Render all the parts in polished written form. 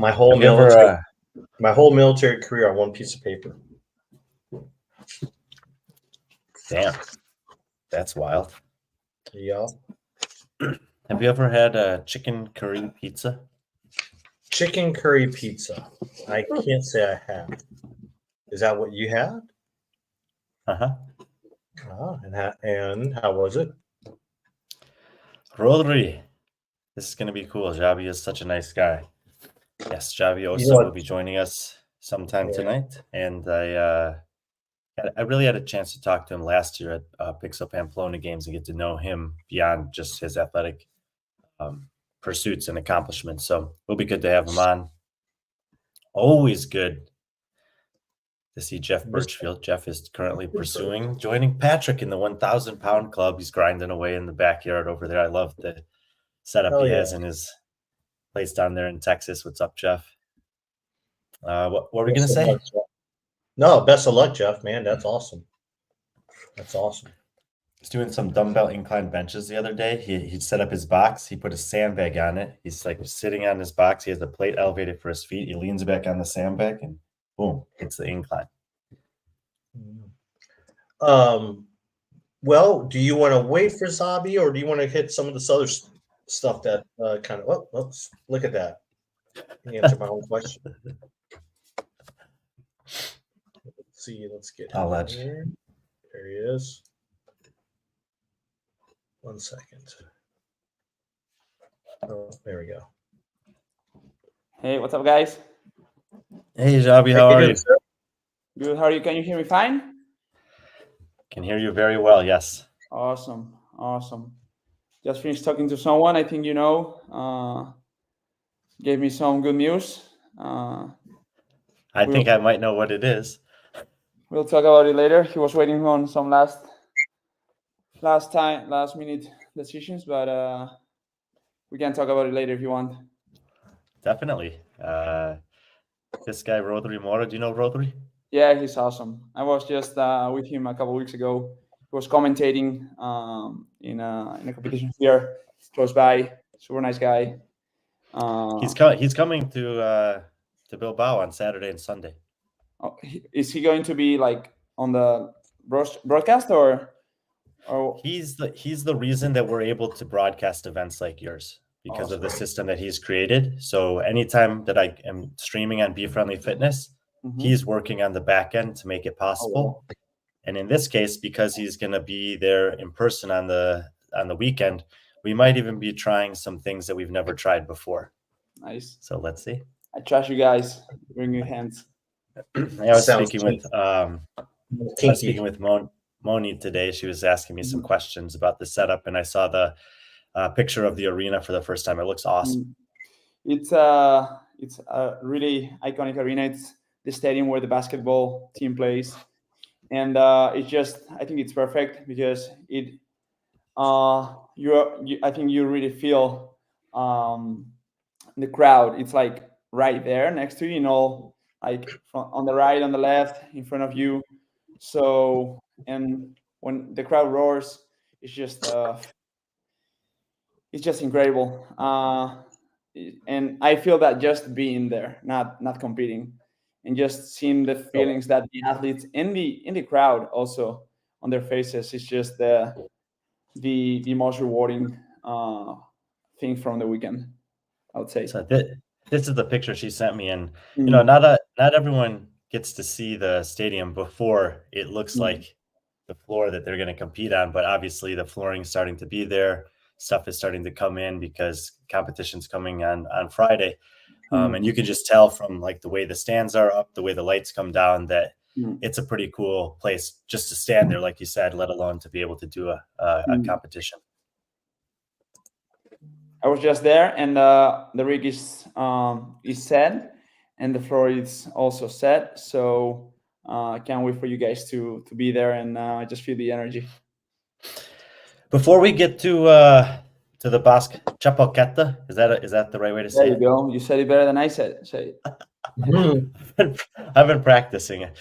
My whole military career on one piece of paper. Damn, that's wild. Yeah. Have you ever had a chicken curry pizza? Chicken curry pizza. I can't say I have. Is that what you had? Uh-huh. And how was it? Rodri. This is going to be cool. Xabi is such a nice guy. Yes, Xabi Osa will be joining us sometime tonight. And I really had a chance to talk to him last year at Pixel Pamplona games and get to know him beyond just his athletic pursuits and accomplishments. So it'll be good to have him on. Always good to see Jeff Birchfield. Jeff is currently pursuing joining Patrick in the 1,000-pound club. He's grinding away in the backyard over there. I love the setup he has in his place down there in Texas. What's up, Jeff? What were we going to say? No, best of luck, Jeff, man. That's awesome. That's awesome. He's doing some dumbbell incline benches the other day. He set up his box. He put a sandbag on it. He's like sitting on his box. He has the plate elevated for his feet. He leans back on the sandbag and boom, hits the incline. Well, do you want to wait for Xabi or do you want to hit some of this other stuff that kind of, look at that. Can you answer my own question? Let's get him here. There he is. 1 second. Oh, there we go. Hey, what's up, guys? Hey, Xabi, how are you? Good. How are you? Can you hear me fine? Can hear you very well, yes. Awesome. Just finished talking to someone I think you know. Gave me some good news. I think I might know what it is. We'll talk about it later. He was waiting on some last minute decisions, but we can talk about it later if you want. Definitely. This guy, Rodri Mora, do you know Rodri? Yeah, he's awesome. I was just with him a couple of weeks ago. He was commentating in a competition here close by. Super nice guy. He's coming to Bilbao on Saturday and Sunday. Oh, is he going to be like on the broadcast or? He's the reason that we're able to broadcast events like yours because of the system that he's created. So anytime that I am streaming on B.Friendly Fitness, he's working on the back end to make it possible. And in this case, because he's going to be there in person on the weekend, we might even be trying some things that we've never tried before. Nice. So let's see. I trust you guys. Bring your hands. I was speaking with Moni today. She was asking me some questions about the setup, and I saw the picture of the arena for the first time. It looks awesome. It's a really iconic arena. It's the stadium where the basketball team plays, and it's just, I think it's perfect because it I think you really feel the crowd. It's like right there next to you, like on the right, on the left, in front of you. So, and when the crowd roars, it's just incredible. And I feel that just being there, not competing, and just seeing the feelings that the athletes in the crowd also on their faces is just the most rewarding thing from the weekend, I would say. So this is the picture she sent me, and not everyone gets to see the stadium before it looks like the floor that they're going to compete on. But obviously, the flooring is starting to be there. Stuff is starting to come in because competition's coming on Friday, and you can just tell from like the way the stands are up, the way the lights come down, that it's a pretty cool place just to stand there, like you said, let alone to be able to do a competition. I was just there, and the rig is set, and the floor is also set. So I can't wait for you guys to be there, and I just feel the energy. Before we get to the Basque Championship, is that the right way to say it? There you go. You said it better than I said it. Say it. I've been practicing it.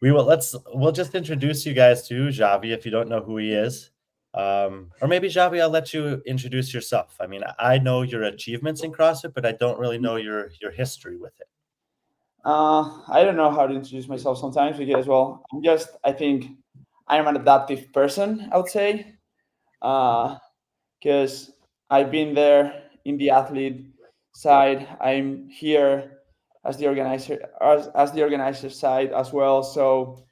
We'll just introduce you guys to Xabi if you don't know who he is. Or maybe Xabi, I'll let you introduce yourself. I mean, I know your achievements in CrossFit, but I don't really know your history with it. I don't know how to introduce myself sometimes because, well, I think I'm an adaptive person, I would say, because I've been there in the athlete side. I'm here as the organizer side as well. So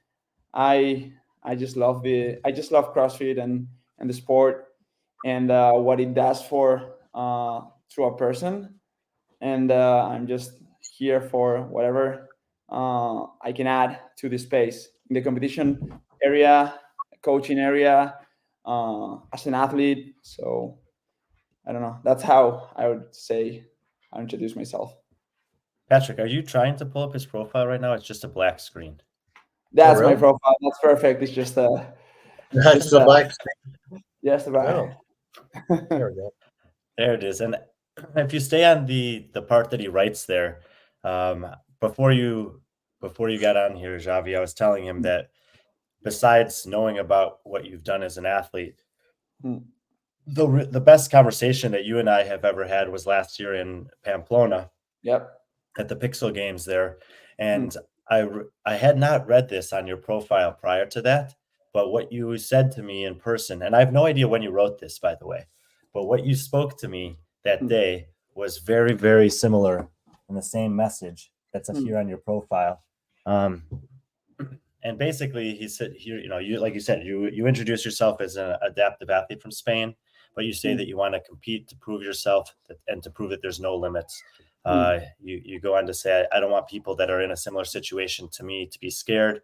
I I just love CrossFit and the sport and what it does for to a person. And I'm just here for whatever I can add to the space in the competition area, coaching area, as an athlete. So I don't know. That's how I would say I introduce myself. Patrick, are you trying to pull up his profile right now? It's just a black screen. That's my really? profile. That's perfect. It's just That's just the black. just about. Oh, there we go. There it is. And if you stay on the part that he writes there, before you got on here, Xavi, I was telling him that besides knowing about what you've done as an athlete, Hmm. the best conversation that you and I have ever had was last year in Pamplona Yep. at the Pixel Games there, and I had not read this on your profile prior to that, but what you said to me in person, and I have no idea when you wrote this, by the way, but what you spoke to me that day was very, very similar in the same message that's here on your profile. And basically, he said here, you like you said, you introduce yourself as an adaptive athlete from Spain, but you say that you want to compete to prove yourself and to prove that there's no limits. You go on to say, I don't want people that are in a similar situation to me to be scared,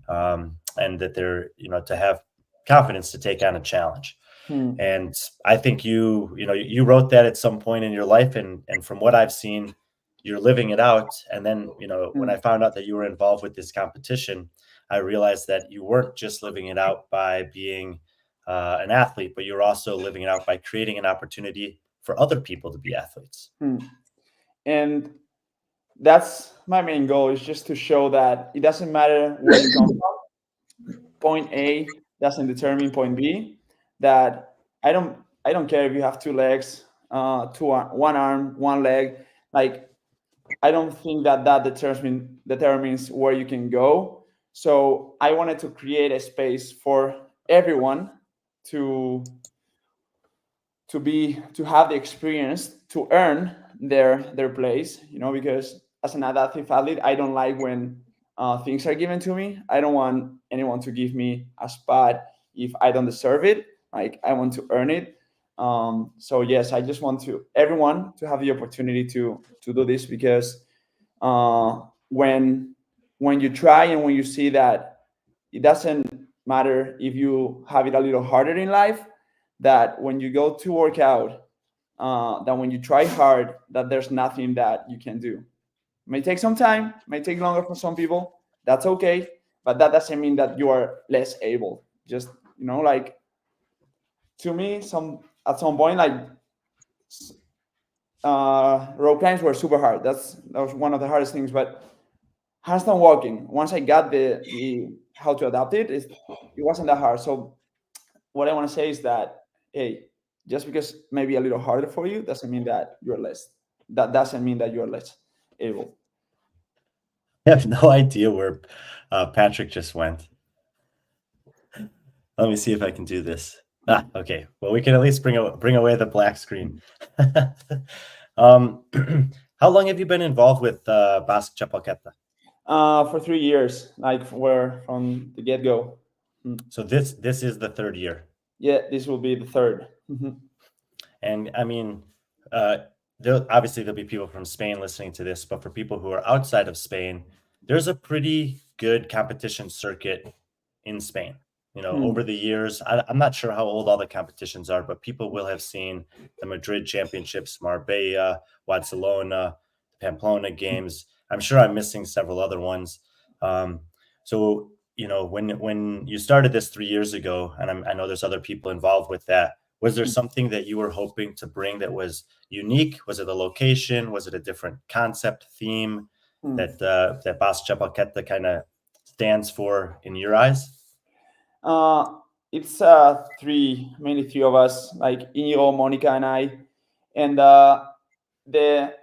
and that they're, to have confidence to take on a challenge. And I think you wrote that at some point in your life, and from what I've seen, you're living it out. And then, when I found out that you were involved with this competition, I realized that you weren't just living it out by being an athlete, but you're also living it out by creating an opportunity for other people to be athletes. And that's my main goal, is just to show that it doesn't matter where you come from. Point A doesn't determine point B. That I don't care if you have two legs, one arm, one leg. Like, I don't think that determines where you can go. So I wanted to create a space for everyone to have the experience to earn their place, because as an adaptive athlete, I don't like when things are given to me. I don't want anyone to give me a spot if I don't deserve it. Like, I want to earn it. So yes, I just want everyone to have the opportunity to do this, because when you try and when you see that it doesn't matter if you have it a little harder in life, that when you go to work out, that when you try hard, that there's nothing that you can do. It may take some time, may take longer for some people. That's okay, but that doesn't mean that you are less able. Just, like, to me, at some point, like, rope climbs were super hard. That was one of the hardest things. But handstand walking, once I got the how to adapt it, it wasn't that hard. So what I want to say is that, hey, just because maybe a little harder for you doesn't mean that you're less. That doesn't mean that you're less able. I have no idea where Patrick just went. Let me see if I can do this. Okay. Well, we can at least bring away the black screen. How long have you been involved with Basque Championship? For 3 years, like, from the get-go. So this is the third year. Yeah, this will be the third. And I mean, there'll be people from Spain listening to this, but for people who are outside of Spain, there's a pretty good competition circuit in Spain. Over the years, I'm not sure how old all the competitions are, but people will have seen the Madrid Championships, Marbella, Barcelona, Pamplona Games. I'm sure I'm missing several other ones. So, when you started this 3 years ago, and I know there's other people involved with that, was there something that you were hoping to bring that was unique? Was it a location? Was it a different concept, theme that Basque Championship kind of stands for in your eyes? it's mainly three of us, like Inigo, Monica, and I. And the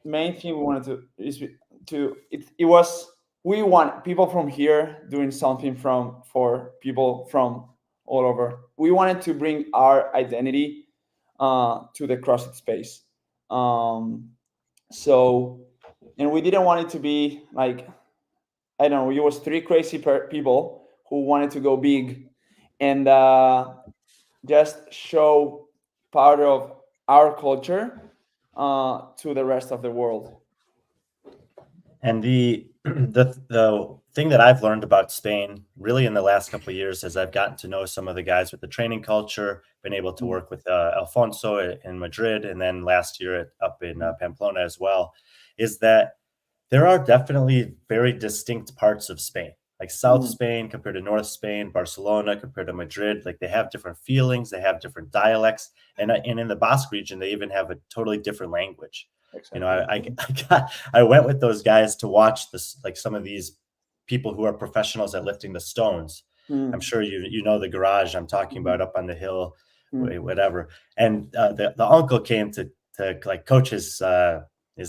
main thing we wanted to is it was we want people from here doing something for people from all over. We wanted to bring our identity to the CrossFit space. So, and we didn't want it to be like, I don't know, it was three crazy people who wanted to go big and just show part of our culture to the rest of the world. And the thing that I've learned about Spain really in the last couple of years, as I've gotten to know some of the guys with the training culture, been able to work with Alfonso in Madrid, and then last year up in Pamplona as well, is that there are definitely very distinct parts of Spain, like South Spain compared to North Spain, Barcelona compared to Madrid. Like they have different feelings, they have different dialects, and in the Basque region, they even have a totally different language. Exactly. You know, I went with those guys to watch this, like some of these people who are professionals at lifting the stones. I'm sure you know the garage I'm talking about up on the hill, whatever. And the uncle came to like coach his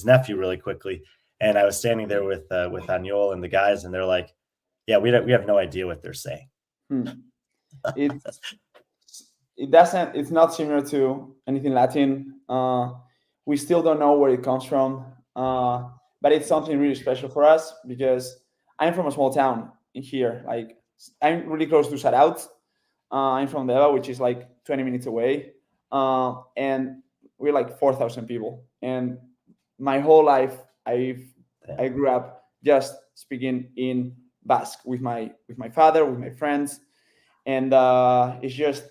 nephew really quickly. And I was standing there with Aniol and the guys, and they're like, "Yeah, we have no idea what they're saying." It's not similar to anything Latin. We still don't know where it comes from, but it's something really special for us because I'm from a small town in here. Like I'm really close to Saraut. I'm from Deva, which is like 20 minutes away, and we're like 4,000 people. And my whole life, I grew up just speaking in Basque with my father, with my friends, and it's just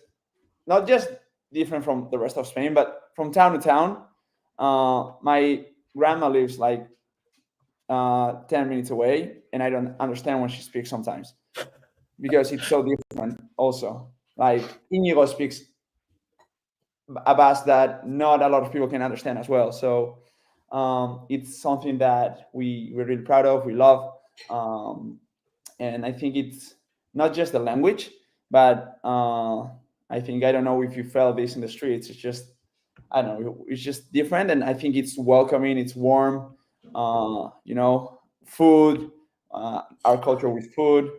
not just different from the rest of Spain, but from town to town. My grandma lives like 10 minutes away, and I don't understand when she speaks sometimes because it's so different. Also, like Inigo speaks a Basque that not a lot of people can understand as well. So it's something that we're really proud of, we love, and I think it's not just the language, but I think, I don't know if you felt this in the streets, it's just, I don't know, it's just different, and I think it's welcoming, it's warm, you know, food, our culture with food.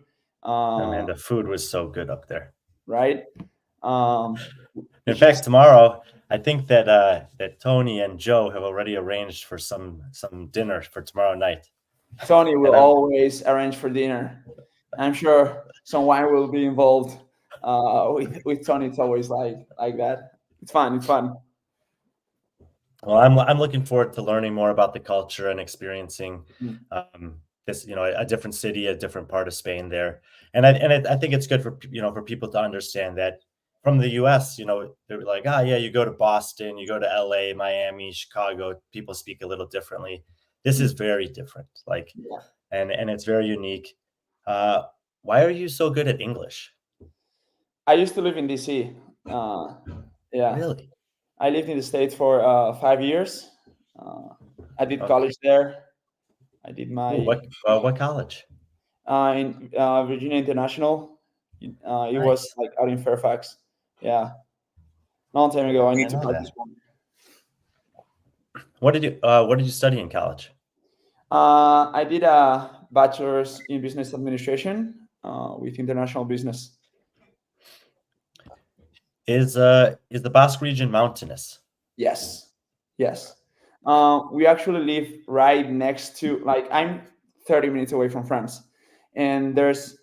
Man, the food was so good up there, right? In fact, tomorrow, I think that Tony and Joe have already arranged for some dinner for tomorrow night. Tony will always arrange for dinner. I'm sure some wine will be involved. With Tony, it's always like that. It's fun. It's fun. Well, I'm looking forward to learning more about the culture and experiencing this, you know, a different city, a different part of Spain there. And I think it's good for, you know, for people to understand that from the US, you know, they're like, yeah, you go to Boston, you go to LA, Miami, Chicago, people speak a little differently. This is very different, like, and it's very unique. Why are you so good at English? I used to live in DC. Yeah. Really? I lived in the States for 5 years. I did college there. I did my what college? In Virginia International. It was like out in Fairfax. Yeah, long time ago. I need to practice one. What did you study in college? I did a bachelor's in business administration with international business. Is the Basque region mountainous? Yes. We actually live right next to, like, I'm 30 minutes away from France, and there's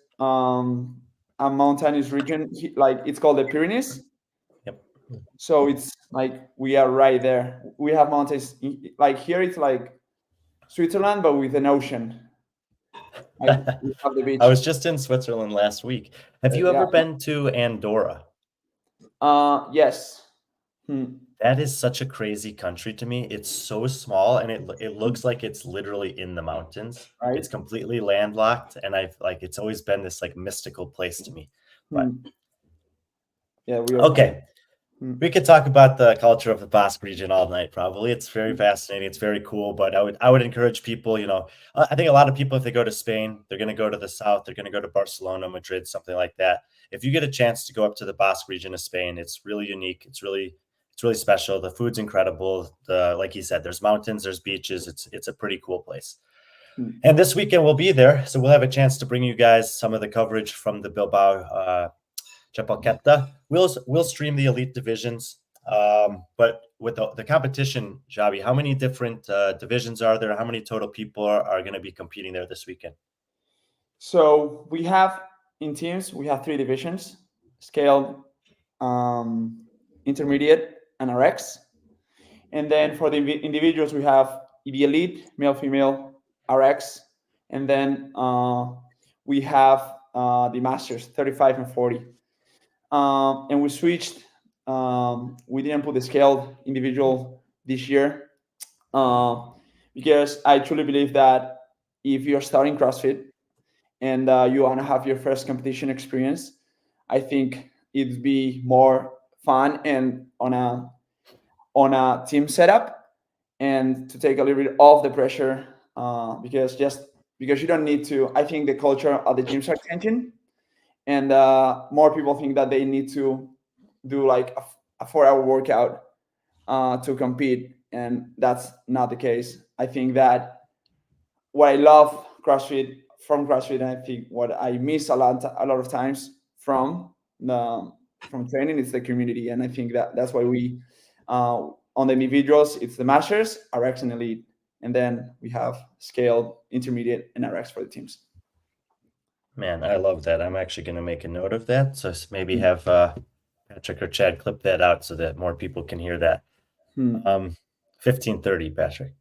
a mountainous region, like it's called the Pyrenees. Yep. So it's like we are right there. We have mountains like here. It's like Switzerland, but with an ocean. Like, we have the beach. I was just in Switzerland last week. Have you ever been to Andorra? Yes. That is such a crazy country to me. It's so small, and it looks like it's literally in the mountains. Right? It's completely landlocked, and it's always been this like mystical place to me. But yeah, we are okay. We could talk about the culture of the Basque region all night. Probably, it's very fascinating. It's very cool. But I would encourage people. I think a lot of people, if they go to Spain, they're going to go to the south. They're going to go to Barcelona, Madrid, something like that. If you get a chance to go up to the Basque region of Spain, it's really unique. It's really special. The food's incredible. Like he said, there's mountains, there's beaches. It's a pretty cool place. And this weekend we'll be there, so we'll have a chance to bring you guys some of the coverage from the Bilbao Chapelqueta. We'll stream the elite divisions, but with the competition, Xabi, how many different divisions are there? How many total people are going to be competing there this weekend? So we have in teams, we have 3 divisions: scaled, intermediate, and RX. And then for the individuals, we have the elite, male, female, RX, and then we have the masters, 35 and 40. And we switched. We didn't put the scaled individual this year because I truly believe that if you're starting CrossFit and you want to have your first competition experience, I think it'd be more fun and on a team setup, and to take a little bit off the pressure because you don't need to. I think the culture of the gyms are changing, and more people think that they need to do like a 4-hour workout to compete, and that's not the case. I think that what I love from CrossFit, and I think what I miss a lot of times from training is the community, and I think that's why we on the individuals it's the masters, RX, and elite, and then we have scaled, intermediate, and RX for the teams. Man, I love that. I'm actually going to make a note of that. So maybe have Patrick or Chad clip that out so that more people can hear that. 15:30, Patrick.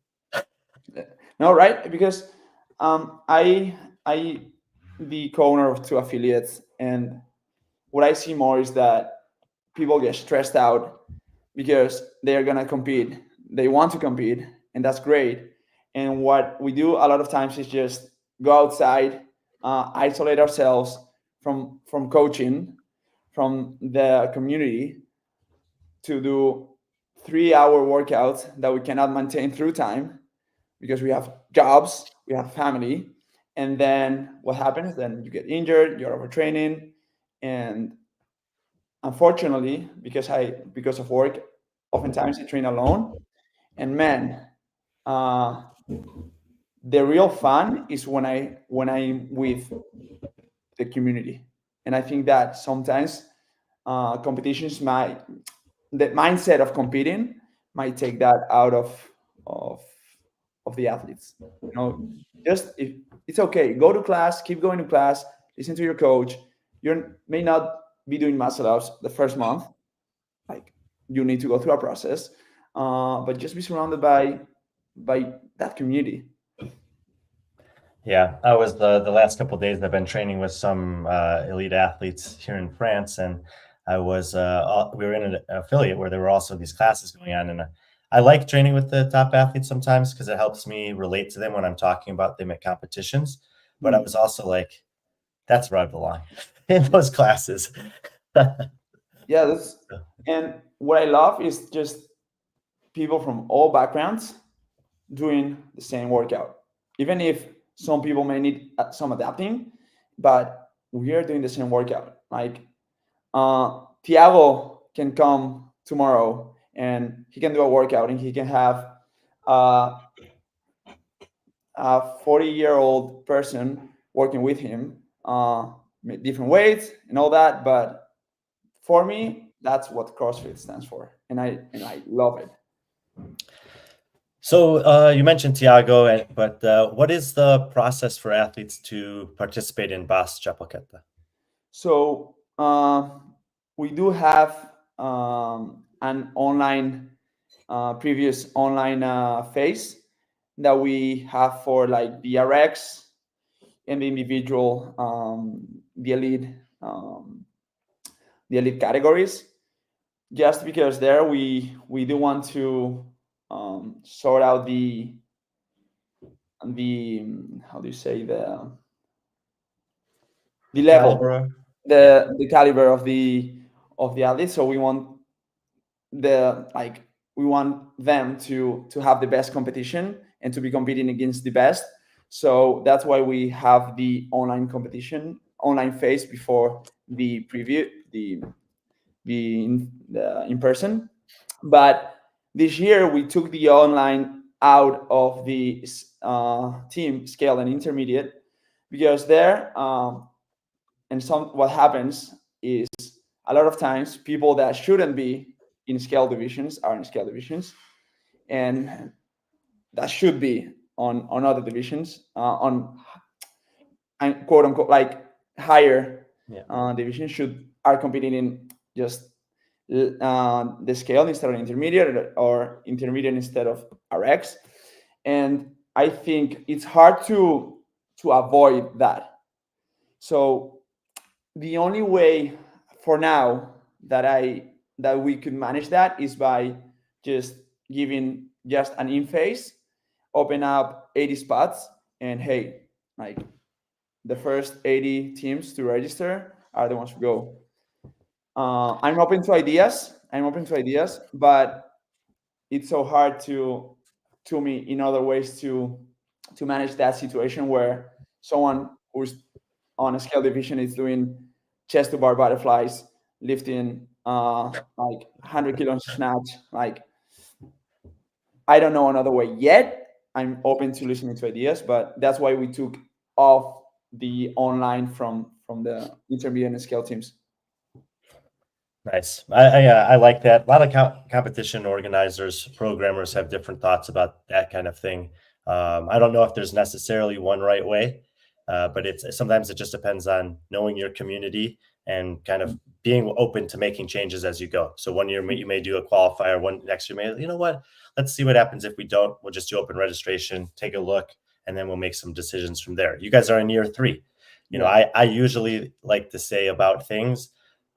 No, right? Because I the co-owner of 2 affiliates, and what I see more is that people get stressed out because they are gonna compete. They want to compete, and that's great. And what we do a lot of times is just go outside, isolate ourselves from coaching, from the community, to do 3-hour workouts that we cannot maintain through time because we have jobs, we have family, and then what happens? Then you get injured, you're overtraining, and unfortunately, because of work, oftentimes I train alone, and man, the real fun is when I'm with the community, and I think that sometimes competitions the mindset of competing might take that out of the athletes. Just if it's okay, go to class, keep going to class, listen to your coach. You may not be doing muscle ups the first month, like you need to go through a process, but just be surrounded by that community. Yeah, I was the last couple of days I've been training with some elite athletes here in France, and I was we were in an affiliate where there were also these classes going on, and I like training with the top athletes sometimes because it helps me relate to them when I'm talking about them at competitions. But I was also like, that's where I belong, in those classes. Yeah, and what I love is just people from all backgrounds doing the same workout, even if some people may need some adapting, but we are doing the same workout. Like Thiago can come tomorrow and he can do a workout, and he can have a 40-year-old person working with him, different weights and all that. But for me, that's what CrossFit stands for, and I love it. So you mentioned Thiago, but what is the process for athletes to participate in Basque Championship? So we do have an online, previous online phase that we have for like the RX and the individual, the elite categories. Just because there we do want to sort out the how do you say the level, Caliber? the caliber of the athletes. So we want we want them to have the best competition and to be competing against the best. So that's why we have the online competition, online phase before the preview, the in person. But this year we took the online out of the team scale and intermediate, because there and what happens is a lot of times people that shouldn't be in scale divisions are in scale divisions, and that should be on other divisions, on quote unquote like higher divisions are competing in just the scale instead of intermediate, or intermediate instead of RX. And I think it's hard to avoid that. So the only way for now that we could manage that is by just giving just an in phase, open up 80 spots, and hey, like the first 80 teams to register are the ones who go. I'm open to ideas. But it's so hard to me in other ways to manage that situation where someone who's on a scale division is doing chest to bar butterflies, lifting like 100 kilos snatch. Like, I don't know another way yet. I'm open to listening to ideas, but that's why we took off the online from the intermediate and scale teams. Nice. I like that. A lot of competition organizers, programmers have different thoughts about that kind of thing. I don't know if there's necessarily one right way, but sometimes it just depends on knowing your community and kind of being open to making changes as you go. So one year you may do a qualifier, next year you know what? Let's see what happens if we don't. We'll just do open registration, take a look, and then we'll make some decisions from there. You guys are in year 3. You know, I usually like to say about things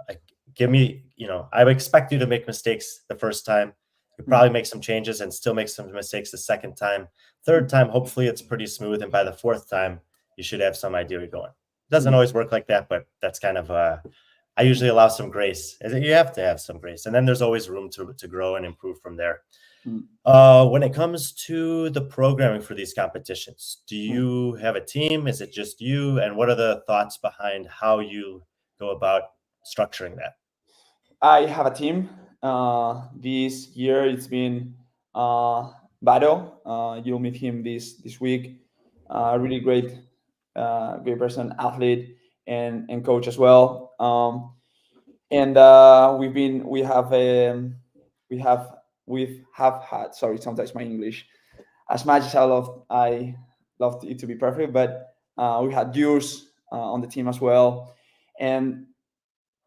like, I would expect you to make mistakes the first time. You probably make some changes and still make some mistakes the second time. Third time, hopefully it's pretty smooth. And by the fourth time, you should have some idea where you're going. It doesn't always work like that, but that's kind of, I usually allow some grace. You have to have some grace. And then there's always room to grow and improve from there. When it comes to the programming for these competitions, do you have a team? Is it just you? And what are the thoughts behind how you go about structuring that? I have a team. This year it's been Bado. You'll meet him this week. Really great person, athlete, and coach as well. We have had. Sorry, sometimes my English, as much as I love it to be perfect, but we had Jules on the team as well, and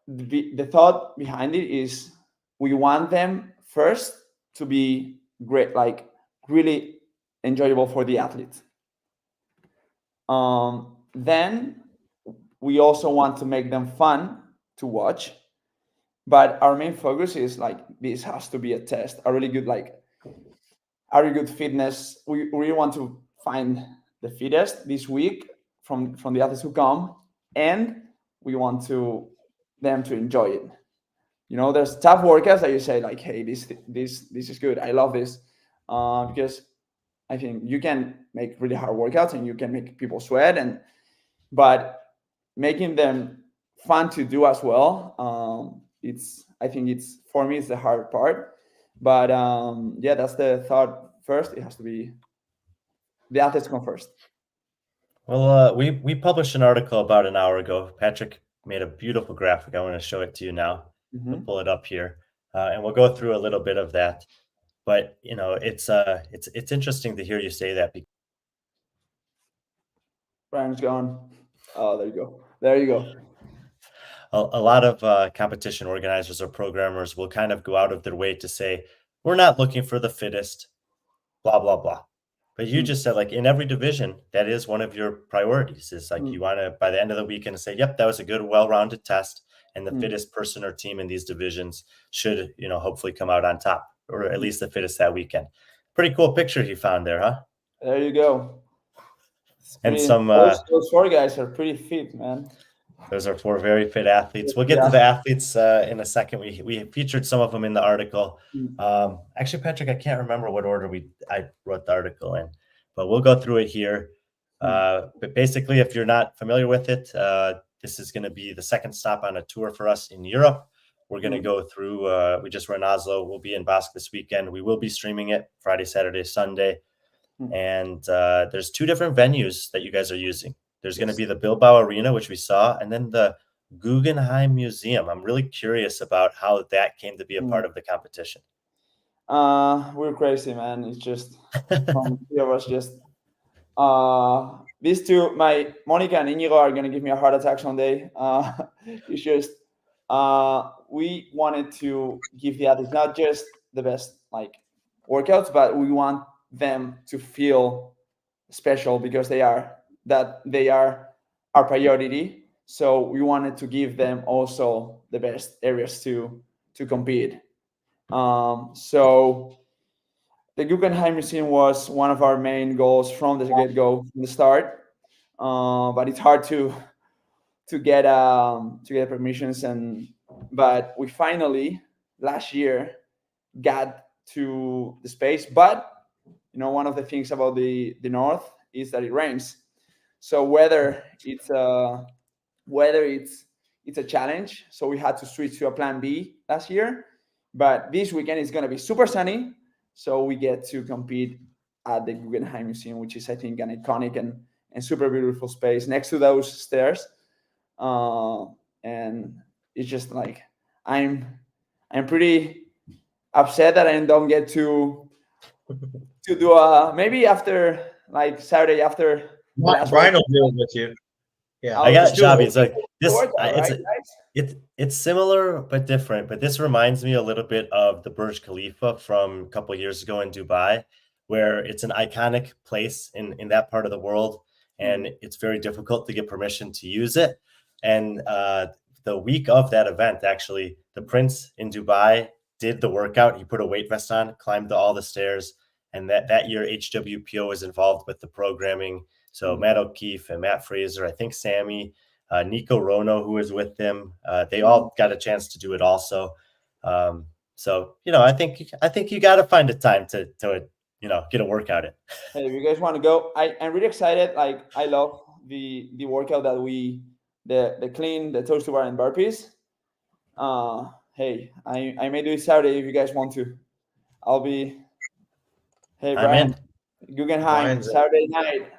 the thought behind it is we want them first to be great, like really enjoyable for the athletes. Then we also want to make them fun to watch, but our main focus is like this has to be a test, a really good fitness. We really want to find the fittest this week from the athletes who come, and we want them to enjoy it. You know, there's tough workouts that you say like, hey, this is good. I love this, because I think you can make really hard workouts and you can make people sweat, but making them fun to do as well. I think it's for me it's the hard part, but that's the thought. First, it has to be the athletes come first. Well, we published an article about an hour ago. Patrick made a beautiful graphic. I want to show it to you now. I'll pull it up here, and we'll go through a little bit of that. But you know, it's interesting to hear you say that. Brian's gone. Oh, there you go. There you go. A lot of competition organizers or programmers will kind of go out of their way to say, we're not looking for the fittest, blah, blah, blah. But you just said, like, in every division, that is one of your priorities. Is like you want to, by the end of the weekend, say, yep, that was a good, well-rounded test. And the fittest person or team in these divisions should, hopefully come out on top, or at least the fittest that weekend. Pretty cool picture he found there, huh? There you go. And those 4 guys are pretty fit, man. Those are 4 very fit athletes. We'll get to the athletes in a second. We featured some of them in the article. Actually, Patrick, I can't remember what order I wrote the article in, but we'll go through it here. But basically, if you're not familiar with it, this is going to be the second stop on a tour for us in Europe. We're going to go through, we just were in Oslo. We'll be in Basque this weekend. We will be streaming it Friday, Saturday, Sunday. And there's 2 different venues that you guys are using. There's going to be the Bilbao Arena, which we saw, and then the Guggenheim Museum. I'm really curious about how that came to be a part of the competition. We're crazy, man. It's just from 3 of us. Just these 2, my Monica and Inigo, are going to give me a heart attack someday. It's just we wanted to give the athletes not just the best like workouts, but we want them to feel special because they are our priority. So we wanted to give them also the best areas to compete. So the Guggenheim Museum was one of our main goals from the get-go, from the start. But it's hard to get permissions, but we finally last year got to the space. But one of the things about the north is that it rains. So whether it's a challenge, so we had to switch to a plan B last year. But this weekend is going to be super sunny, so we get to compete at the Guggenheim Museum, which is, I think, an iconic and super beautiful space next to those stairs. And it's just like I'm pretty upset that I don't get to do maybe after like Saturday after. Brian will do it with you. Yeah, I got Xabi. It's like this. Right, it's similar but different. But this reminds me a little bit of the Burj Khalifa from a couple of years ago in Dubai, where it's an iconic place in that part of the world, and it's very difficult to get permission to use it. And the week of that event, actually, the Prince in Dubai did the workout. He put a weight vest on, climbed all the stairs, and that year HWPO was involved with the programming. So Matt O'Keefe and Matt Fraser, I think Sammy, Nico Rono, who was with them, they all got a chance to do it also. So I think you got to find a time to get a workout in. Hey, if you guys want to go, I'm really excited. Like I love the workout that the clean, the toes to bar and burpees. Hey, I may do it Saturday if you guys want to. I'll be. Hey, Brian, Guggenheim Saturday night.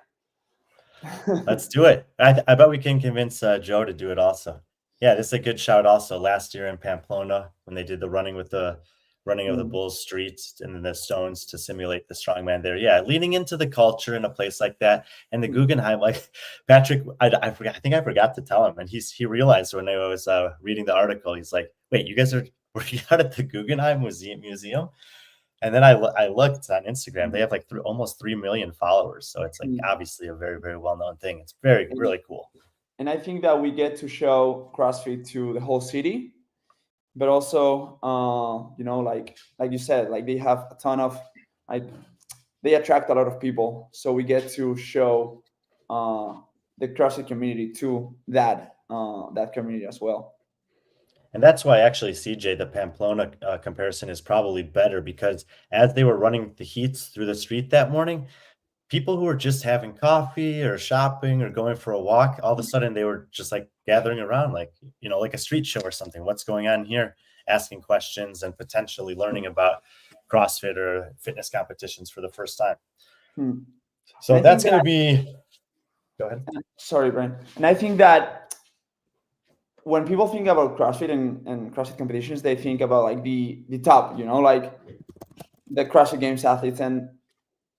Let's do it. I bet we can convince Joe to do it also. Yeah, this is a good shout also. Last year in Pamplona, when they did the running of the Bulls streets and the stones to simulate the strongman there. Yeah, leaning into the culture in a place like that. And the Guggenheim, like Patrick, I forgot. I think I forgot to tell him. And he realized when I was reading the article, he's like, wait, you guys are working out at the Guggenheim Museum? And then I looked on Instagram. They have like almost 3 million followers. So it's like obviously a very, very well-known thing. It's really cool. And I think that we get to show CrossFit to the whole city, but also, like you said, like they have a ton of, like they attract a lot of people. So we get to show the CrossFit community to that community as well. And that's why actually, CJ, the Pamplona comparison is probably better, because as they were running the heats through the street that morning, people who were just having coffee or shopping or going for a walk, all of a sudden they were just like gathering around, like a street show or something. What's going on here? Asking questions and potentially learning about CrossFit or fitness competitions for the first time. So that's going to be. Go ahead. Sorry, Brian. And I think that when people think about CrossFit and CrossFit competitions, they think about like the top, like the CrossFit Games athletes. And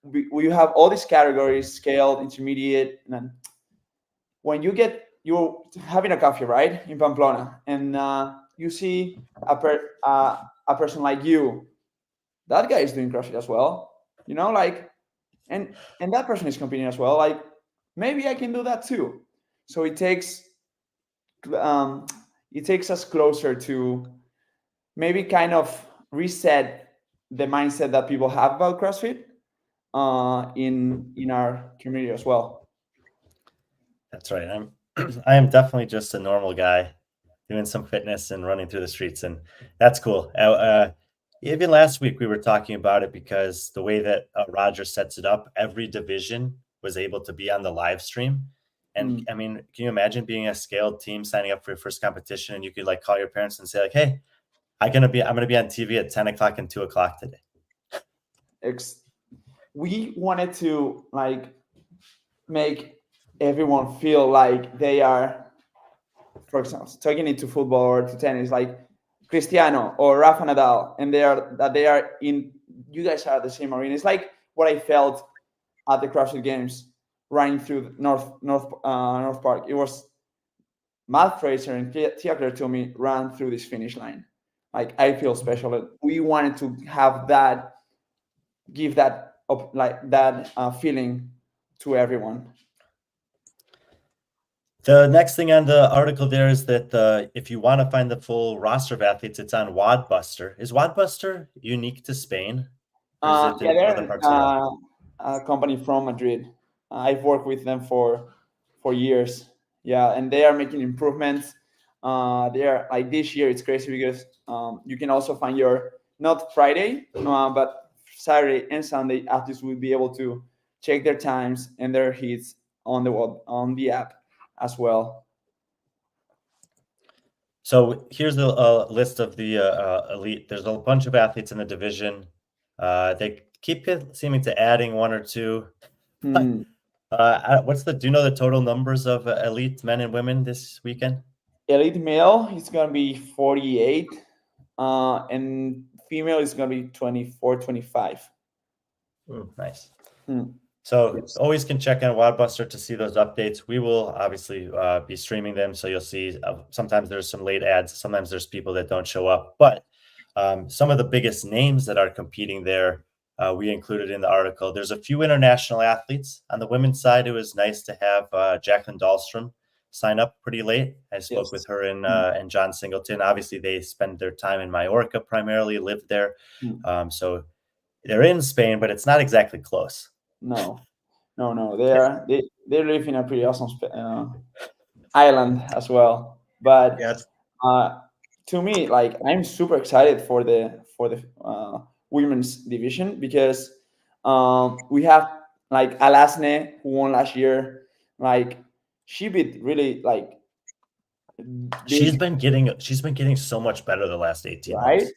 we have all these categories: scaled, intermediate. And then when you're having a coffee, right, in Pamplona, and you see a person like you, that guy is doing CrossFit as well, like, and that person is competing as well. Like, maybe I can do that too. So it takes us closer to maybe kind of reset the mindset that people have about CrossFit in our community as well. That's right. I am definitely just a normal guy doing some fitness and running through the streets, and that's cool. Even last week we were talking about it because the way that Roger sets it up, every division was able to be on the live stream. And I mean, can you imagine being a scaled team signing up for your first competition, and you could like call your parents and say like, "Hey, I'm gonna be on TV at 10 o'clock and 2 o'clock today." We wanted to like make everyone feel like they are, for example, taking it to football or to tennis, like Cristiano or Rafa Nadal, and they are in. You guys are at the same arena. It's like what I felt at the CrossFit Games, running through North Park. It was Matt Fraser and Tia Claire Toomey ran through this finish line. Like I feel special. We wanted to have that, give that feeling to everyone. The next thing on the article there is that if you want to find the full roster of athletes, it's on Wadbuster. Is Wadbuster unique to Spain? Or is it in other parts of the world? A company from Madrid. I've worked with them for years. Yeah, and they are making improvements. They are like this year. It's crazy because you can also find your not Friday, but Saturday and Sunday athletes will be able to check their times and their heats on the app as well. So here's the list of the elite. There's a bunch of athletes in the division. They keep seeming to adding one or two. Do you know the total numbers of elite men and women this weekend? Elite male is going to be 48, and female is going to be 24, 25. Nice. So Yes. always can check on Wadbuster to see those updates. We will obviously be streaming them, so you'll see sometimes there's some late ads, sometimes there's people that don't show up, but some of the biggest names that are competing there, we included in the article. There's a few international athletes. On the women's side, it was nice to have Jacqueline Dahlstrom sign up pretty late. I spoke with her and John Singleton. Obviously, they spend their time in Mallorca primarily, live there. So they're in Spain, but it's not exactly close. No. They live in a pretty awesome island as well. But to me, like I'm super excited for the women's division because we have like Alasne who won last year. Like she beat really like she's been getting so much better the last 18 months.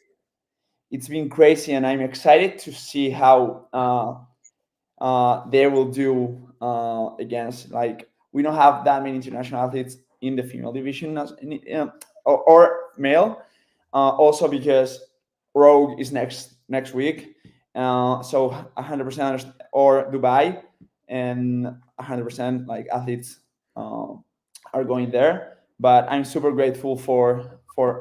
It's been crazy, and I'm excited to see how they will do against, like, we don't have that many international athletes in the female division or male, also because Rogue is next week, so 100% or Dubai, and 100% like athletes are going there. But I'm super grateful for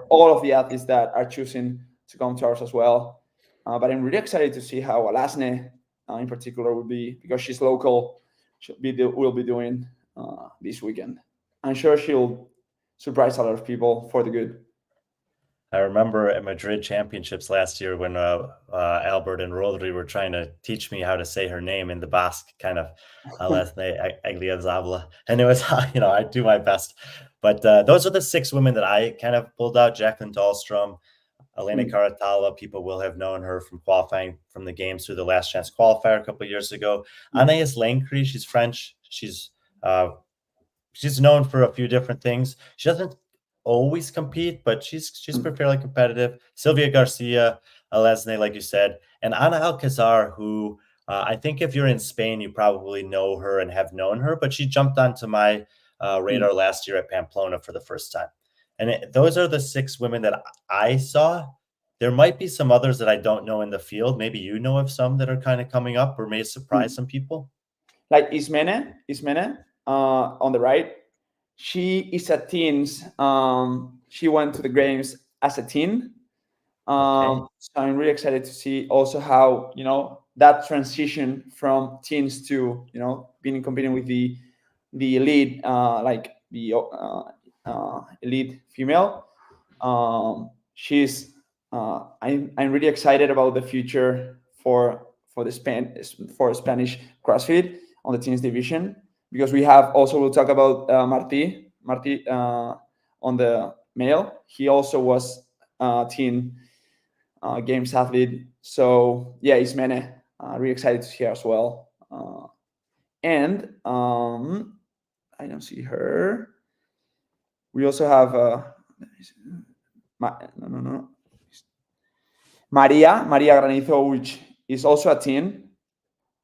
all of the athletes that are choosing to come to ours as well. But I'm really excited to see how Alasne in particular will be, because she's local. Will be doing this weekend. I'm sure she'll surprise a lot of people for the good. I remember at Madrid Championships last year when Albert and Rodri were trying to teach me how to say her name in the Basque kind of Agliazabla. And it was, I do my best. But those are the 6 women that I kind of pulled out. Jacqueline Dahlstrom, Elena Caratala, people will have known her from qualifying from the games through the Last Chance qualifier a couple of years ago. Anaïs Lancry, she's French. She's known for a few different things. She doesn't always compete, but she's fairly competitive. Sylvia Garcia, Alesne, like you said, and Ana Alcazar, who I think if you're in Spain, you probably know her and have known her, but she jumped onto my radar last year at Pamplona for the first time. And those are the 6 women that I saw. There might be some others that I don't know in the field. Maybe you know of some that are kind of coming up or may surprise some people. Like Ismene on the right. She is a teens. She went to the games as a teen. So I'm really excited to see also how, that transition from teens to, being competing with the elite, like the elite female. I'm really excited about the future for Spanish CrossFit on the teens division, because we'll talk about Martí Marti on the male. He also was teen games athlete. So yeah, Ismene, really excited to see her as well. And I don't see her. We also have no. Maria Granizo, which is also a teen.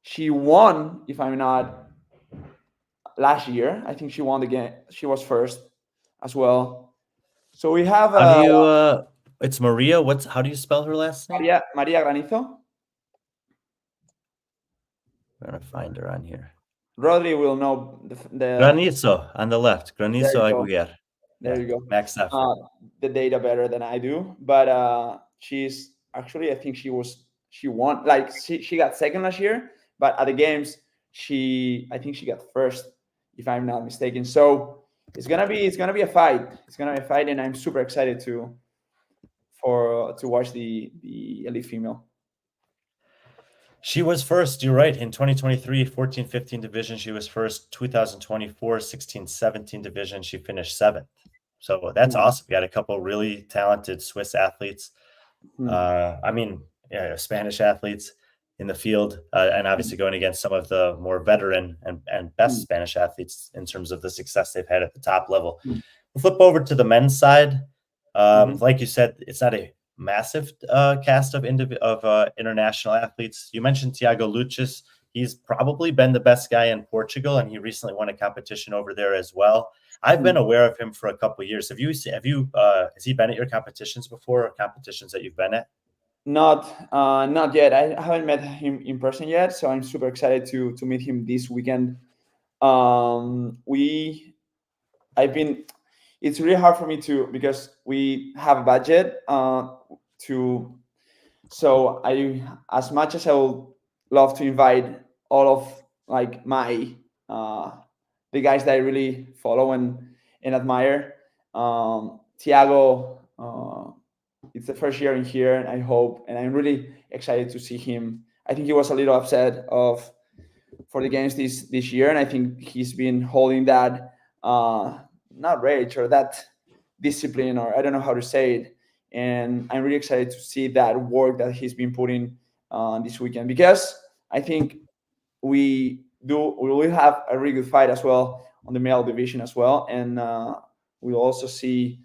She won, if I'm not, last year. I think she won the game. She was first as well. So we have How do you? It's Maria. How do you spell her last name? Maria Granizo. I'm gonna find her on here. Rodri will know the Granizo on the left. Granizo Aguirre. There you go. Max effort. The data better than I do, but she's actually, I think she won. Like she got second last year, but at the games I think she got first, if I'm not mistaken. So it's gonna be a fight. It's gonna be a fight, and I'm super excited to watch the elite female. She was first, you're right, in 2023 14-15 division. She was first. 2024 16-17 division. She finished 7th. So that's awesome. We got a couple really talented Swiss athletes. Spanish athletes in the field, and obviously going against some of the more veteran and best Spanish athletes in terms of the success they've had at the top level. We'll flip over to the men's side. Like you said, it's not a massive cast of international athletes. You mentioned Tiago Luches. He's probably been the best guy in Portugal, and he recently won a competition over there as well. I've been aware of him for a couple of years. Has he been at your competitions before, or competitions that you've been at? Not yet. I haven't met him in person yet, so I'm super excited to meet him this weekend. It's really hard for me because we have a budget so I, as much as I would love to invite all of like my the guys that I really follow and admire. Tiago, it's the first year in here, and I'm really excited to see him. I think he was a little upset for the games this year, and I think he's been holding that not rage or that discipline, or I don't know how to say it. And I'm really excited to see that work that he's been putting this weekend, because I think we will have a really good fight as well on the male division as well, and we'll also see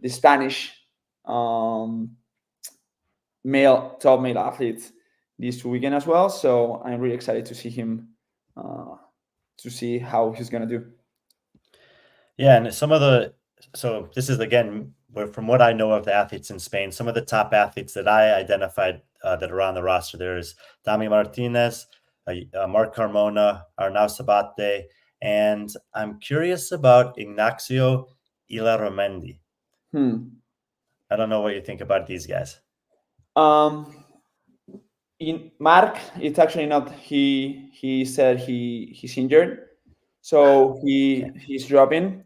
the Spanish top male athletes this weekend as well. So I'm really excited to see him, to see how he's gonna do. Yeah, and so this is again from what I know of the athletes in Spain. Some of the top athletes that I identified that are on the roster there is Dami Martinez, Mark Carmona, Arnau Sabate, and I'm curious about Ignacio Ilarramendi. I don't know what you think about these guys. In Mark, it's actually not. He said he's injured, so he's dropping.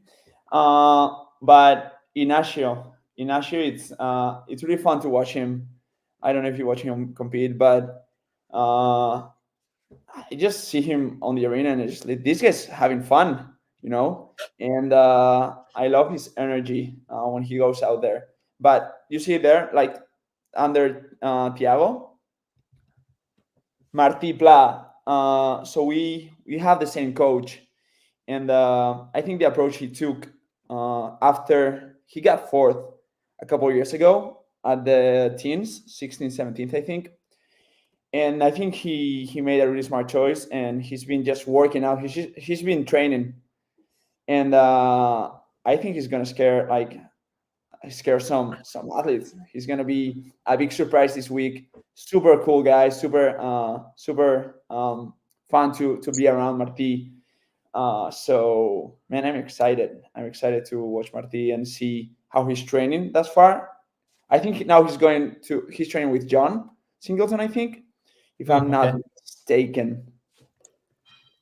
But Ignacio, it's really fun to watch him. I don't know if you watch him compete, but I just see him on the arena and it's like, this guy's having fun, and I love his energy when he goes out there. But you see there, like under Tiago Martí Pla, so we have the same coach, and I think the approach he took after he got fourth a couple of years ago at the teens, 16th, 17th, I think. And I think he made a really smart choice, and he's been just working out. He's been training, and I think he's gonna scare some athletes. He's gonna be a big surprise this week. Super cool guy, super fun to be around Martí. So man, I'm excited. I'm excited to watch Martí and see how he's training thus far. I think now he's training with John Singleton, I think, if I'm not mistaken.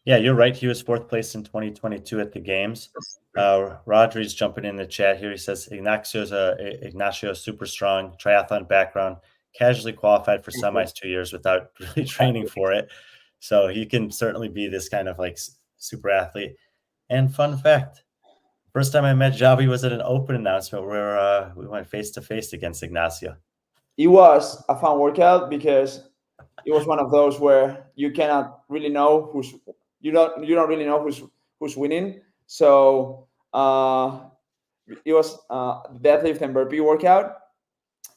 Yeah, you're right. He was fourth place in 2022 at the games. Rodri's jumping in the chat here. He says Ignacio super strong triathlon background, casually qualified for semis 2 years without really training for it. So he can certainly be this kind of like super athlete. And fun fact, First time I met Xabi was at an open announcement where we went face to face against Ignacio. It was a fun workout because it was one of those where you cannot really know you don't really know who's winning. So it was deadlift and burpee workout,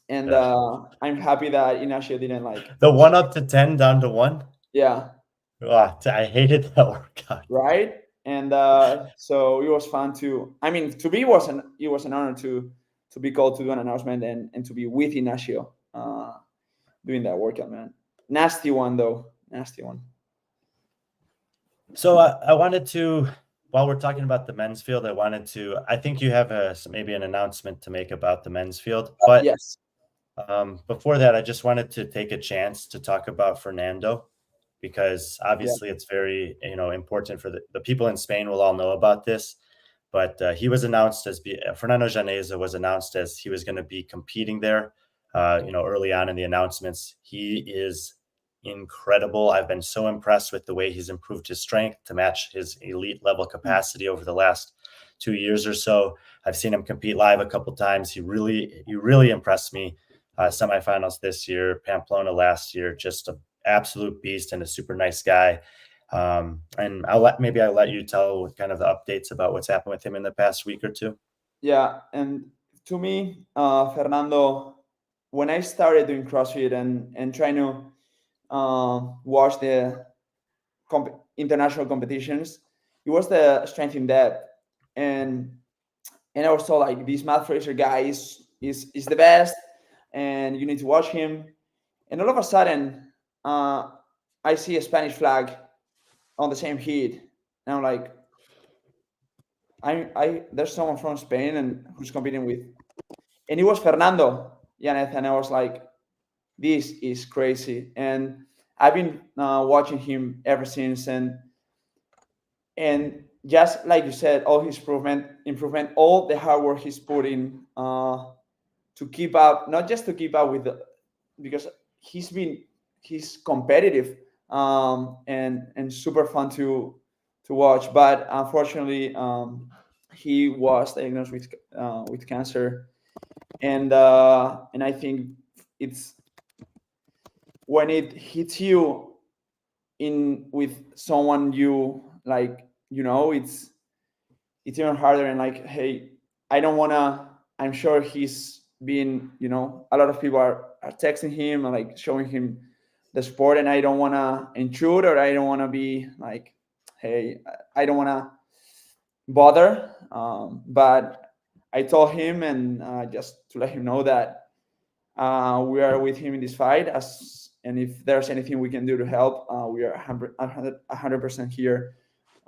and I'm happy that Ignacio didn't like the 1 up to 10 down to 1. Yeah. I hated that workout. Right, and so it was fun to. I mean, to me, it was an honor to be called to do an announcement and to be with Ignacio doing that workout, man. Nasty one though, nasty one. So I wanted to, while we're talking about the men's field, I think you have maybe an announcement to make about the men's field. But yes. Before that, I just wanted to take a chance to talk about Fernando, because obviously it's very, important for the people in Spain will all know about this. But he was announced as Fernando Llaneza was announced as he was going to be competing there. Early on in the announcements, he is incredible. I've been so impressed with the way he's improved his strength to match his elite level capacity over the last 2 years or so. I've seen him compete live a couple times. He really impressed me. Semifinals this year, Pamplona last year, just an absolute beast and a super nice guy. And I'll let you tell kind of the updates about what's happened with him in the past week or two. Yeah, and to me, Fernando, when I started doing CrossFit and trying to watch the international competitions, it was the strength in depth, and I was told like this Matt Fraser guy is the best, and you need to watch him. And all of a sudden, I see a Spanish flag on the same heat, and I'm like, there's someone from Spain and who's competing with, and it was Fernando Llaneza, and I was like, this is crazy. And I've been watching him ever since, and just like you said, all his improvement, all the hard work he's put in to keep up, not just to keep up with because he's competitive and super fun to watch. But unfortunately, he was diagnosed with cancer, and I think it's when it hits you with someone you like, it's even harder. And like, hey, I don't wanna. I'm sure he's been, a lot of people are texting him and like showing him the sport, and I don't want to intrude, or I don't want to be like, hey, I don't want to bother. But I told him, and just to let him know that we are with him in this fight, and if there's anything we can do to help, we are 100% here,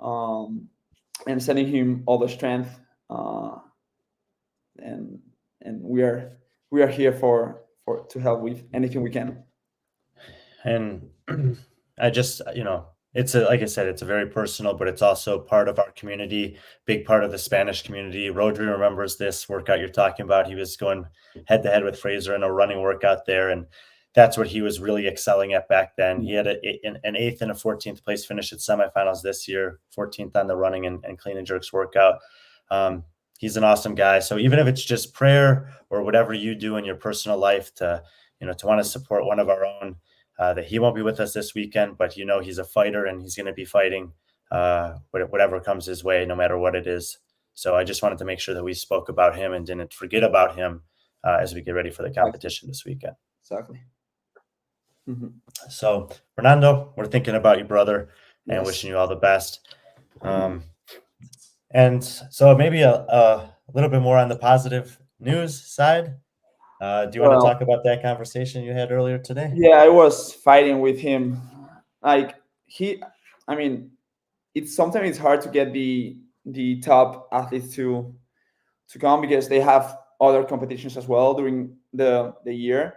and sending him all the strength, and we are here to help with anything we can. And I just, like I said, it's a very personal, but it's also part of our community, big part of the Spanish community. Rodri remembers this workout you're talking about. He was going head to head with Fraser in a running workout there, and that's what he was really excelling at back then. He had an 8th and a 14th place finish at semifinals this year, 14th on the running and clean and jerks workout. He's an awesome guy. So even if it's just prayer or whatever you do in your personal life to want to support one of our own, that he won't be with us this weekend, but he's a fighter and he's going to be fighting whatever comes his way, no matter what it is. So I just wanted to make sure that we spoke about him and didn't forget about him as we get ready for the competition this weekend. Exactly. Mm-hmm. So Fernando, we're thinking about you, brother, and wishing you all the best. And so maybe a little bit more on the positive news side. Do you want to talk about that conversation you had earlier today? Yeah, I was fighting with him. Like sometimes it's hard to get the top athletes to come because they have other competitions as well during the year.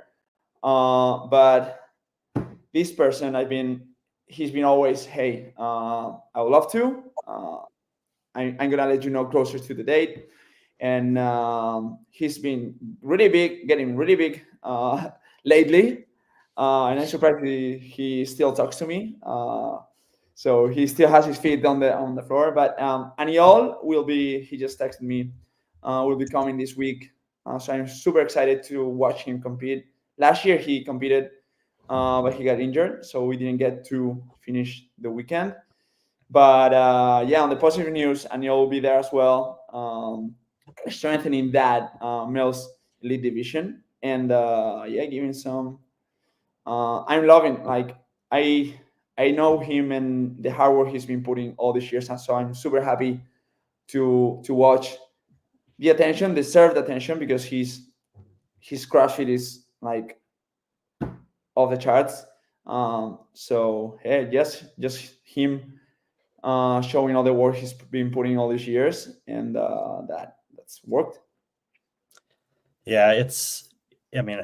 But this person, he's been always, hey, I would love to. I'm gonna let you know closer to the date. And he's been really big, getting really big lately. And I'm surprised he still talks to me. So he still has his feet on the floor. But Aniol will be. He just texted me. Will be coming this week. So I'm super excited to watch him compete. Last year he competed, but he got injured, so we didn't get to finish the weekend. But yeah, on the positive news, Aniol will be there as well, strengthening that males elite division, and yeah, giving some. I'm loving like I know him and the hard work he's been putting all these years, and so I'm super happy to watch the attention, deserved attention, because his CrossFit is like off the charts. So hey, just him showing all the work he's been putting all these years, and that's worked. Yeah, I mean,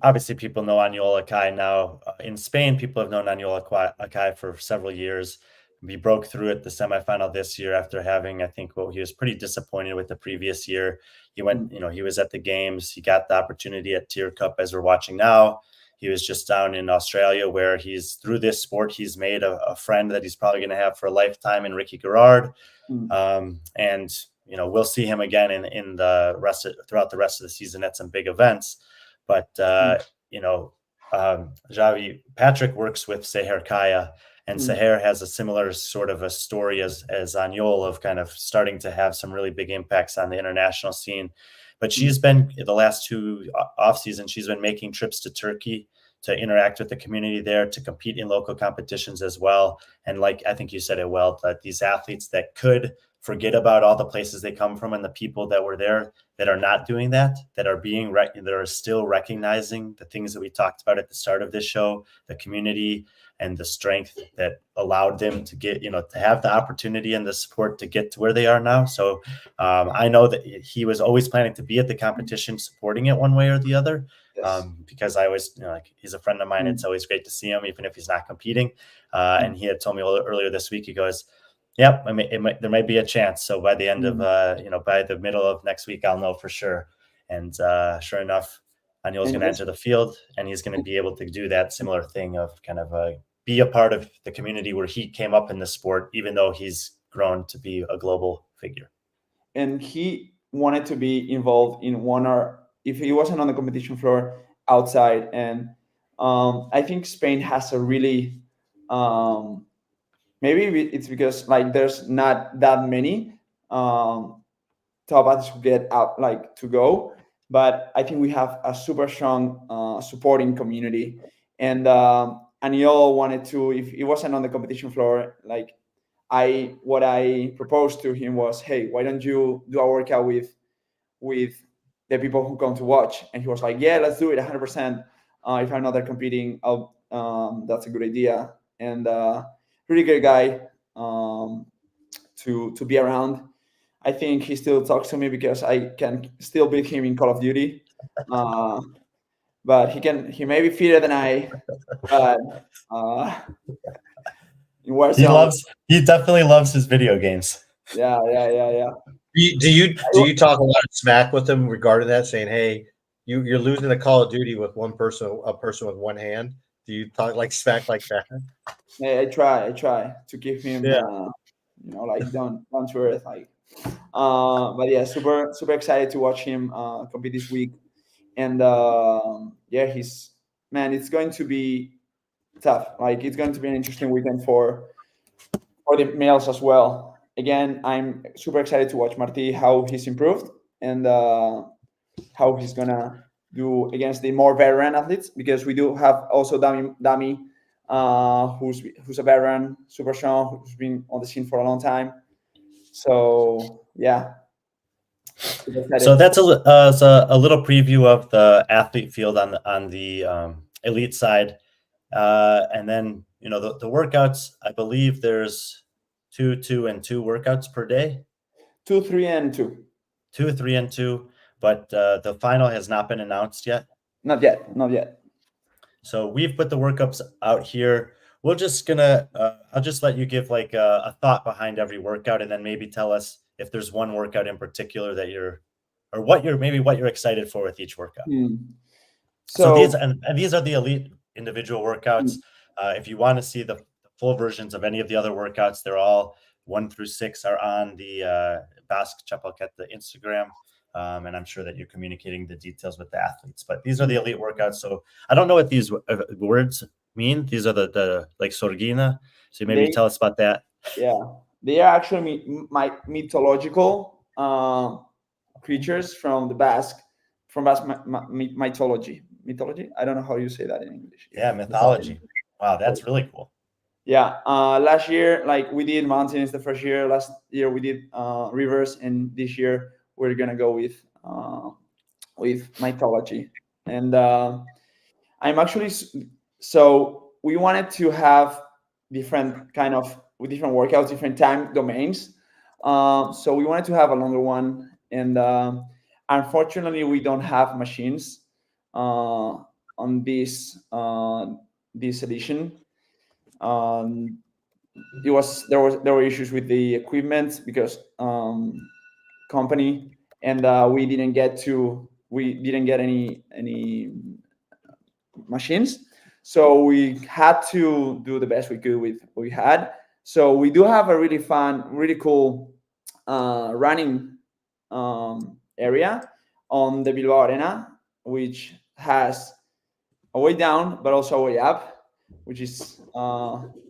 obviously people know Aniola Kai now. In Spain, people have known Aniola Kai for several years. He broke through at the semifinal this year after having, I think, he was pretty disappointed with the previous year. He went, he was at the games. He got the opportunity at Tier Cup, as we're watching now. He was just down in Australia, where through this sport, he's made a friend that he's probably going to have for a lifetime in Ricky Garrard. And we'll see him again in throughout the rest of the season at some big events. But Patrick works with Seher Kaya, and Seher has a similar sort of a story as Aniol, of kind of starting to have some really big impacts on the international scene. But she's been, the last 2 off seasons, she's been making trips to Turkey to interact with the community there, to compete in local competitions as well. And like, I think you said it well, that these athletes that could forget about all the places they come from and the people that were there, that are not doing that, that are still recognizing the things that we talked about at the start of this show, the community and the strength that allowed them to get, to have the opportunity and the support to get to where they are now. So I know that he was always planning to be at the competition, supporting it one way or the other. Yes. Because I always, he's a friend of mine. It's always great to see him, even if he's not competing. And he had told me earlier this week, he goes, yep, there might be a chance. So by the end of, by the middle of next week, I'll know for sure. And sure enough, Aniol's going to enter the field, and he's going to be able to do that similar thing of kind of be a part of the community where he came up in the sport, even though he's grown to be a global figure. And he wanted to be involved in one, or if he wasn't on the competition floor, outside. And I think Spain has a really, maybe it's because like there's not that many top athletes who get out like to go, but I think we have a super strong supporting community. And Aniol wanted to, if he wasn't on the competition floor, like what I proposed to him was, hey, why don't you do a workout with the people who come to watch? And he was like, yeah, let's do it 100%. If I'm not there competing, that's a good idea. And really good guy to be around. I think he still talks to me because I can still beat him in Call of Duty. But he may be fitter than I. But he definitely loves his video games. Yeah. Do you talk a lot of smack with him regarding that, saying, hey, you're losing the Call of Duty with a person with one hand? Do you talk like smack like that? Yeah, I try to give him like down to earth, like. But yeah, super excited to watch him compete this week. And yeah, it's going to be tough. Like, it's going to be an interesting weekend for the males as well. Again, I'm super excited to watch Martí, how he's improved, and how he's gonna do against the more veteran athletes, because we do have also Dami, who's a veteran, super strong, who's been on the scene for a long time. So yeah. So that's a little preview of the athlete field on the elite side, and then the workouts. I believe there's 2, 2, and 2 workouts per day. 2, 3, and 2. 2, 3, and 2, but the final has not been announced yet. Not yet. So we've put the workups out here. We're just gonna, I'll just let you give like a thought behind every workout, and then maybe tell us if there's one workout in particular that what you're excited for with each workout. So these are the elite individual workouts. If you want to see the full versions of any of the other workouts. They're all 1 through 6 are on the Basque Championship, the Instagram. And I'm sure that you're communicating the details with the athletes. But these are the elite workouts. So I don't know what these words mean. These are the like sorgina. So maybe tell us about that. Yeah, they are actually mythological creatures from the Basque mythology. Mythology? I don't know how you say that in English. Yeah, mythology. Wow, that's really cool. Yeah, last year, like we did mountains the first year. Last year we did rivers, and this year we're gonna go with mythology. And I'm actually so we wanted to have different kind of with different workouts, different time domains. So we wanted to have a longer one, and unfortunately, we don't have machines on this edition. There were issues with the equipment because company, and we didn't get any machines, so we had to do the best we could with what we had. So we do have a really fun, really cool running area on the Bilbao Arena, which has a way down but also a way up, which is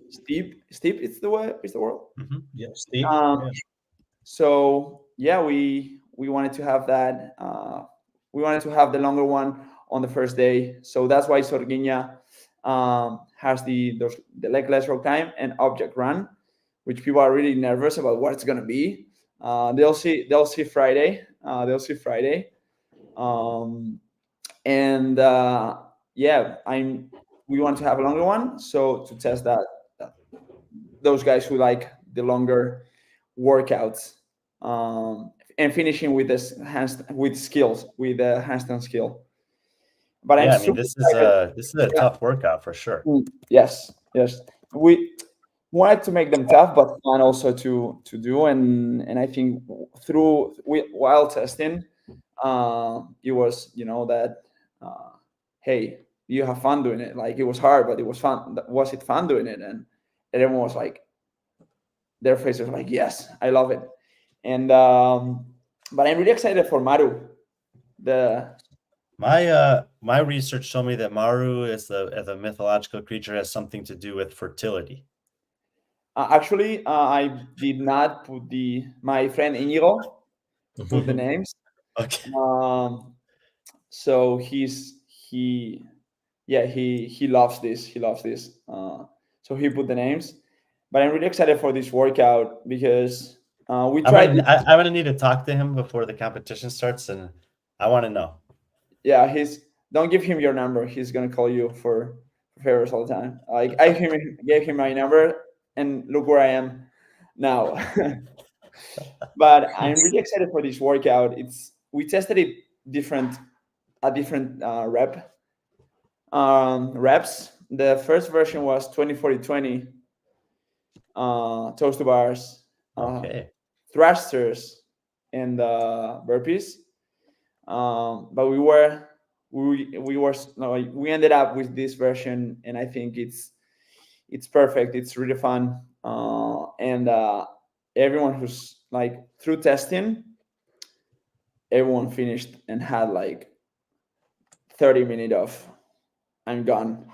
steep. It's the word. Mm-hmm. Yeah, steep. So yeah, we wanted to have that. We wanted to have the longer one on the first day. So that's why Sorguiña has the legless rock climb and object run, which people are really nervous about what it's gonna be. They'll see Friday. And yeah, we want to have a longer one, so to test that those guys who like the longer workouts, and finishing with this with the handstand skill. But yeah, this is a tough workout for sure. Yes, we wanted to make them tough, but fun also to do. And I think while testing, it was that hey, you have fun doing it. Like, it was hard, but it was fun. Was it fun doing it? And everyone was like, their faces were like, yes, I love it. And but I'm really excited for Maru. My research showed me that Maru is the mythological creature, has something to do with fertility. Actually, I did not put my friend Inigo put the names. Okay. So he loves this. So he put the names. But I'm really excited for this workout because we tried. I'm gonna need to talk to him before the competition starts, and I want to know. Yeah, don't give him your number. He's gonna call you for favors all the time. Like, I gave him my number, and look where I am now. But I'm really excited for this workout. We tested it different reps. The first version was 20-40-20, toes to bars, thrusters, and burpees. But we ended up with this version, and I think it's perfect. It's really fun, and everyone who's like through testing, everyone finished and had like 30 minutes of I'm gone.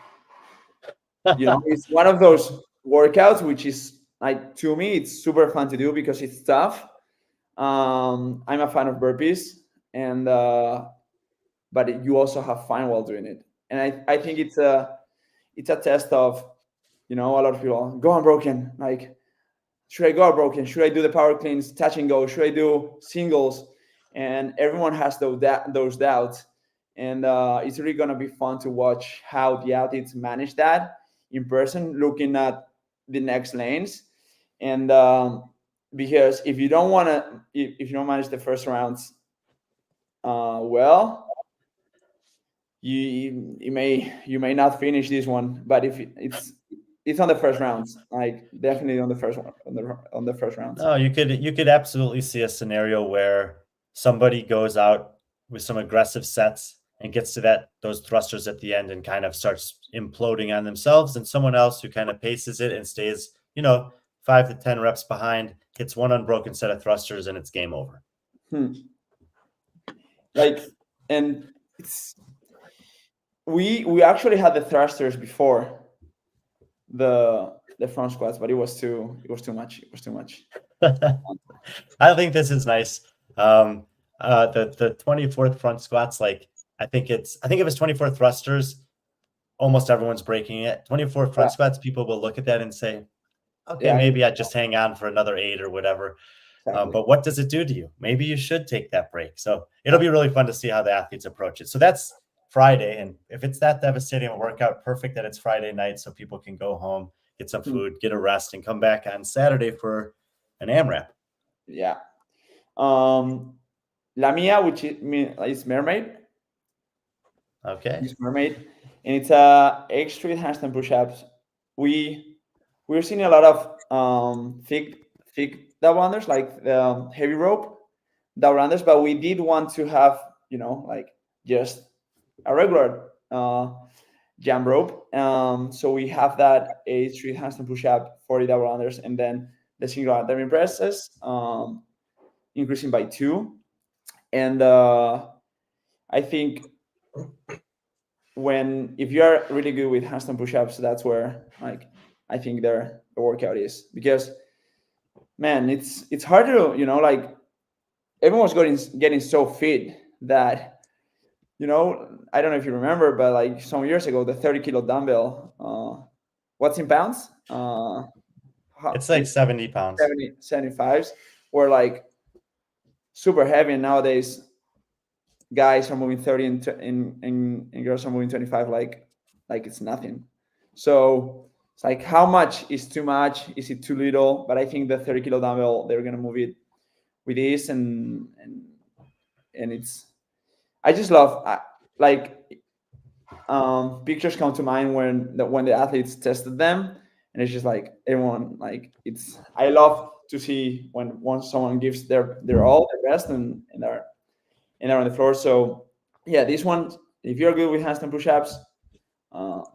It's one of those workouts which is, like, to me, it's super fun to do because it's tough. I'm a fan of burpees, and but you also have fun while doing it. And I think it's a test of, a lot of people go unbroken. Like, should I go unbroken? Should I do the power cleans, touch and go? Should I do singles? And everyone has those doubts. And it's really going to be fun to watch how the athletes manage that in person, looking at the next lanes. And because if you don't manage the first rounds well, you may not finish this one. But if it's on the first rounds, like, definitely on the first one, on the first rounds. No, you could absolutely see a scenario where somebody goes out with some aggressive sets and gets to those thrusters at the end and kind of starts imploding on themselves, and someone else who kind of paces it and stays, 5 to 10 reps behind, hits one unbroken set of thrusters, and it's game over. And we actually had the thrusters before the front squats, but it was too much. It was too much. I think this is nice. The 24th front squats, like I think if it's 24 thrusters, almost everyone's breaking it. 24 front squats, people will look at that and say, okay, maybe I just hang on for another 8 or whatever. Exactly. But what does it do to you? Maybe you should take that break. So it'll be really fun to see how the athletes approach it. So that's Friday. And if it's that devastating a workout, perfect that it's Friday night so people can go home, get some food, get a rest, and come back on Saturday for an AMRAP. Yeah. La Mia, which is mermaid. Okay. It's mermaid. And it's X street handstand push-ups. We're seeing a lot of thick double unders, like heavy rope double unders, but we did want to have, like just a regular jump rope. So we have that 8 street handstand push-up, 40 double unders, and then the single abdomen presses, increasing by 2. And I think if you are really good with handstand push-ups, that's where I think the workout is, because man, it's hard to, like everyone's getting so fit that, I don't know if you remember, but like some years ago, the 30-kilo dumbbell, what's in pounds? It's like 70 pounds. 75s were like super heavy, and nowadays guys are moving 30 and girls are moving 25 like it's nothing. So it's like, how much is too much? Is it too little? But I think the 30-kilo dumbbell, they're gonna move it with this, and it's, I just love pictures come to mind when the athletes tested them, and it's just like everyone, like I love to see when someone gives their all, their best, and they're on the floor. So yeah, this one, if you're good with handstand push-ups,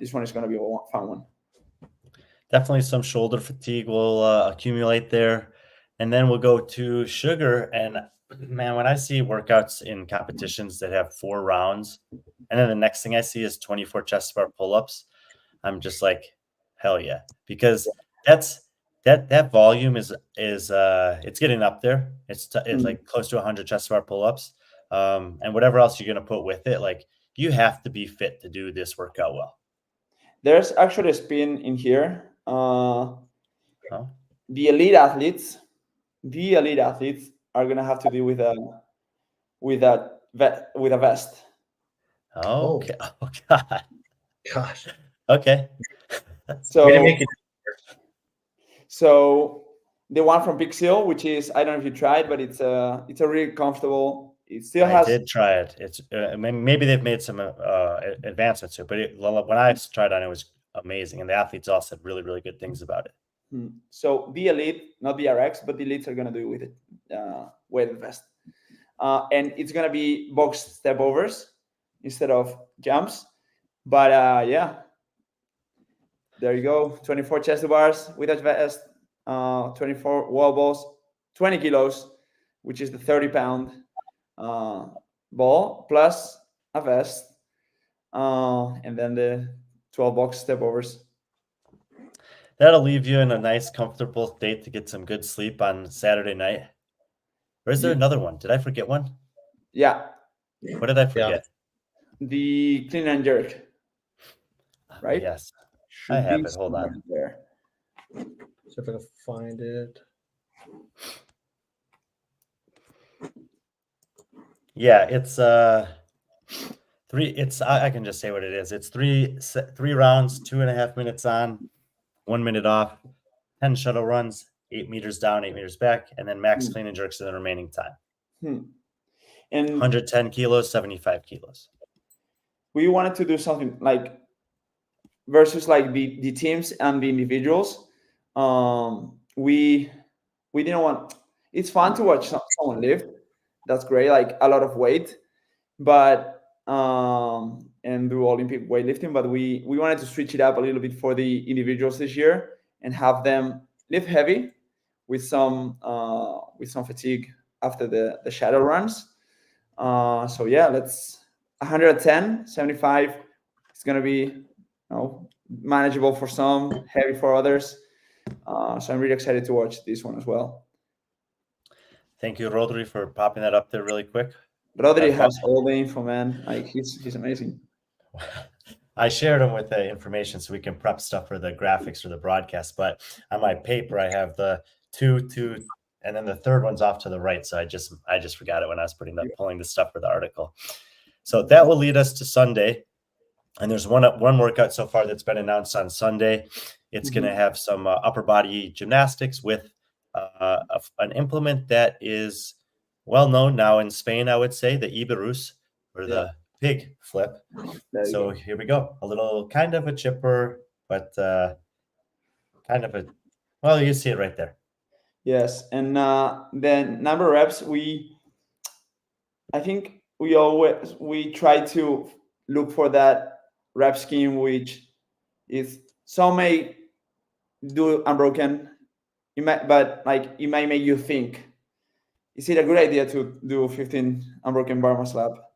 this one is going to be a fun one. Definitely some shoulder fatigue will accumulate there. And then we'll go to sugar. And man, when I see workouts in competitions that have 4 rounds, and then the next thing I see is 24 chest bar pull-ups, I'm just like, hell yeah. Because that volume is it's getting up there. It's like close to 100 chest bar pull-ups. And whatever else you're going to put with it, like you have to be fit to do this workout well. There's actually a spin in here. The elite athletes are going to have to deal with a vest. Okay. Oh God. Gosh. Okay. So the one from Pixel, which is, I don't know if you tried, but it's a really comfortable. It still has. I did try it. It's maybe they've made some advancements to it, but when I tried on it was amazing, and the athletes all said really, really good things about it. So the elite, not the RX, but the elites are gonna do with it, weighted vest, and it's gonna be box step overs instead of jumps. But yeah, there you go. 24 chest bars with a vest, 24 wall balls, 20 kilos, which is the 30-pound ball plus a vest, and then the 12 box step overs. That'll leave you in a nice, comfortable state to get some good sleep on Saturday night. Or is there another one? Did I forget one? Yeah. What did I forget? The clean and jerk. Right? Yes. I have it. Hold on. There. So if I can find it. Yeah, it's I can just say what it is. It's three rounds, 2.5 minutes on, 1 minute off, 10 shuttle runs, 8 meters down, 8 meters back, and then max clean and jerks in the remaining time. And 110 kilos, 75 kilos. We wanted to do something like versus like the teams and the individuals. We didn't want. It's fun to watch someone lift. That's great, like a lot of weight, but and do Olympic weightlifting, but we wanted to switch it up a little bit for the individuals this year and have them lift heavy with some fatigue after the shadow runs. So yeah, let's 110, 75. It's gonna be manageable for some, heavy for others. So I'm really excited to watch this one as well. Thank you, Rodri, for popping that up there really quick. Rodri has all the info, man. Like he's amazing. I shared him with the information so we can prep stuff for the graphics for the broadcast. But on my paper, I have the two, and then the third one's off to the right. So I just forgot it when I was pulling the stuff for the article. So that will lead us to Sunday. And there's one workout so far that's been announced on Sunday. It's going to have some upper body gymnastics with an implement that is well known now in Spain, I would say, the Iberus, or the pig flip. So here we go. A little kind of a chipper, but kind of well, you see it right there. Yes. And then number of reps, I think we try to look for that rep scheme, which is some may do unbroken, but like it might make you think, is it a good idea to do 15 unbroken bar muscle up?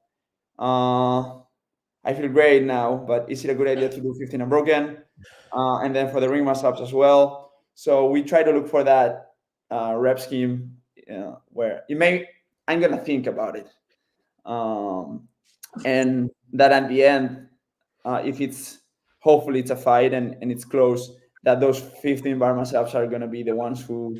I feel great now, but is it a good idea to do 15 unbroken? And then for the ring muscle ups as well. So we try to look for that rep scheme where I'm gonna think about it, and that at the end, if hopefully it's a fight and it's close, that those 15 bar muscle ups are gonna be the ones who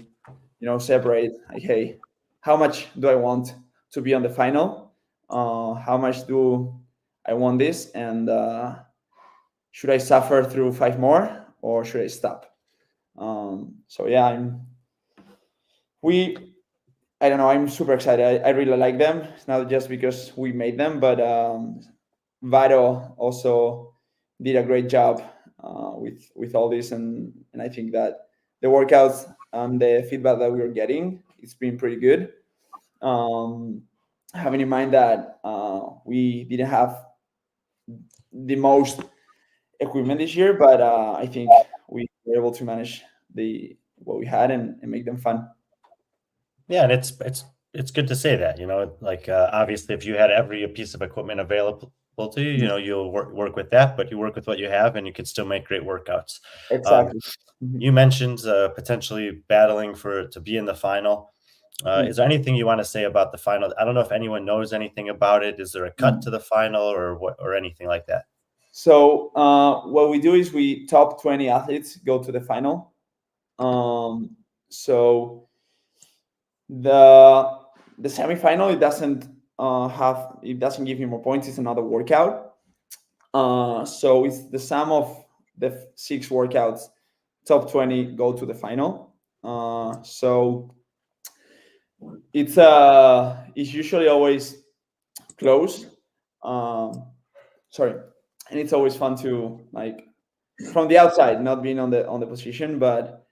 separate. Like, hey, how much do I want to be on the final? How much do I want this? And should I suffer through 5 more or should I stop? So yeah, I don't know. I'm super excited. I really like them. It's not just because we made them, but Varo also did a great job with all this, and I think that the workouts and the feedback that we were getting, it's been pretty good. Having in mind that we didn't have the most equipment this year, but I think we were able to manage what we had and make them fun. Yeah, and it's good to say that, like obviously if you had every piece of equipment available to you, you'll work with that, but you work with what you have and you can still make great workouts. Exactly. You mentioned potentially battling to be in the final. Is there anything you want to say about the final? I don't know if anyone knows anything about it. Is there a cut to the final or anything like that? So what we do is we top 20 athletes go to the final. So the semifinal, it doesn't give you more points. It's another workout. So it's the sum of the 6 workouts. Top 20 go to the final. So it's usually always close. And it's always fun to, like, from the outside, not being on the position, but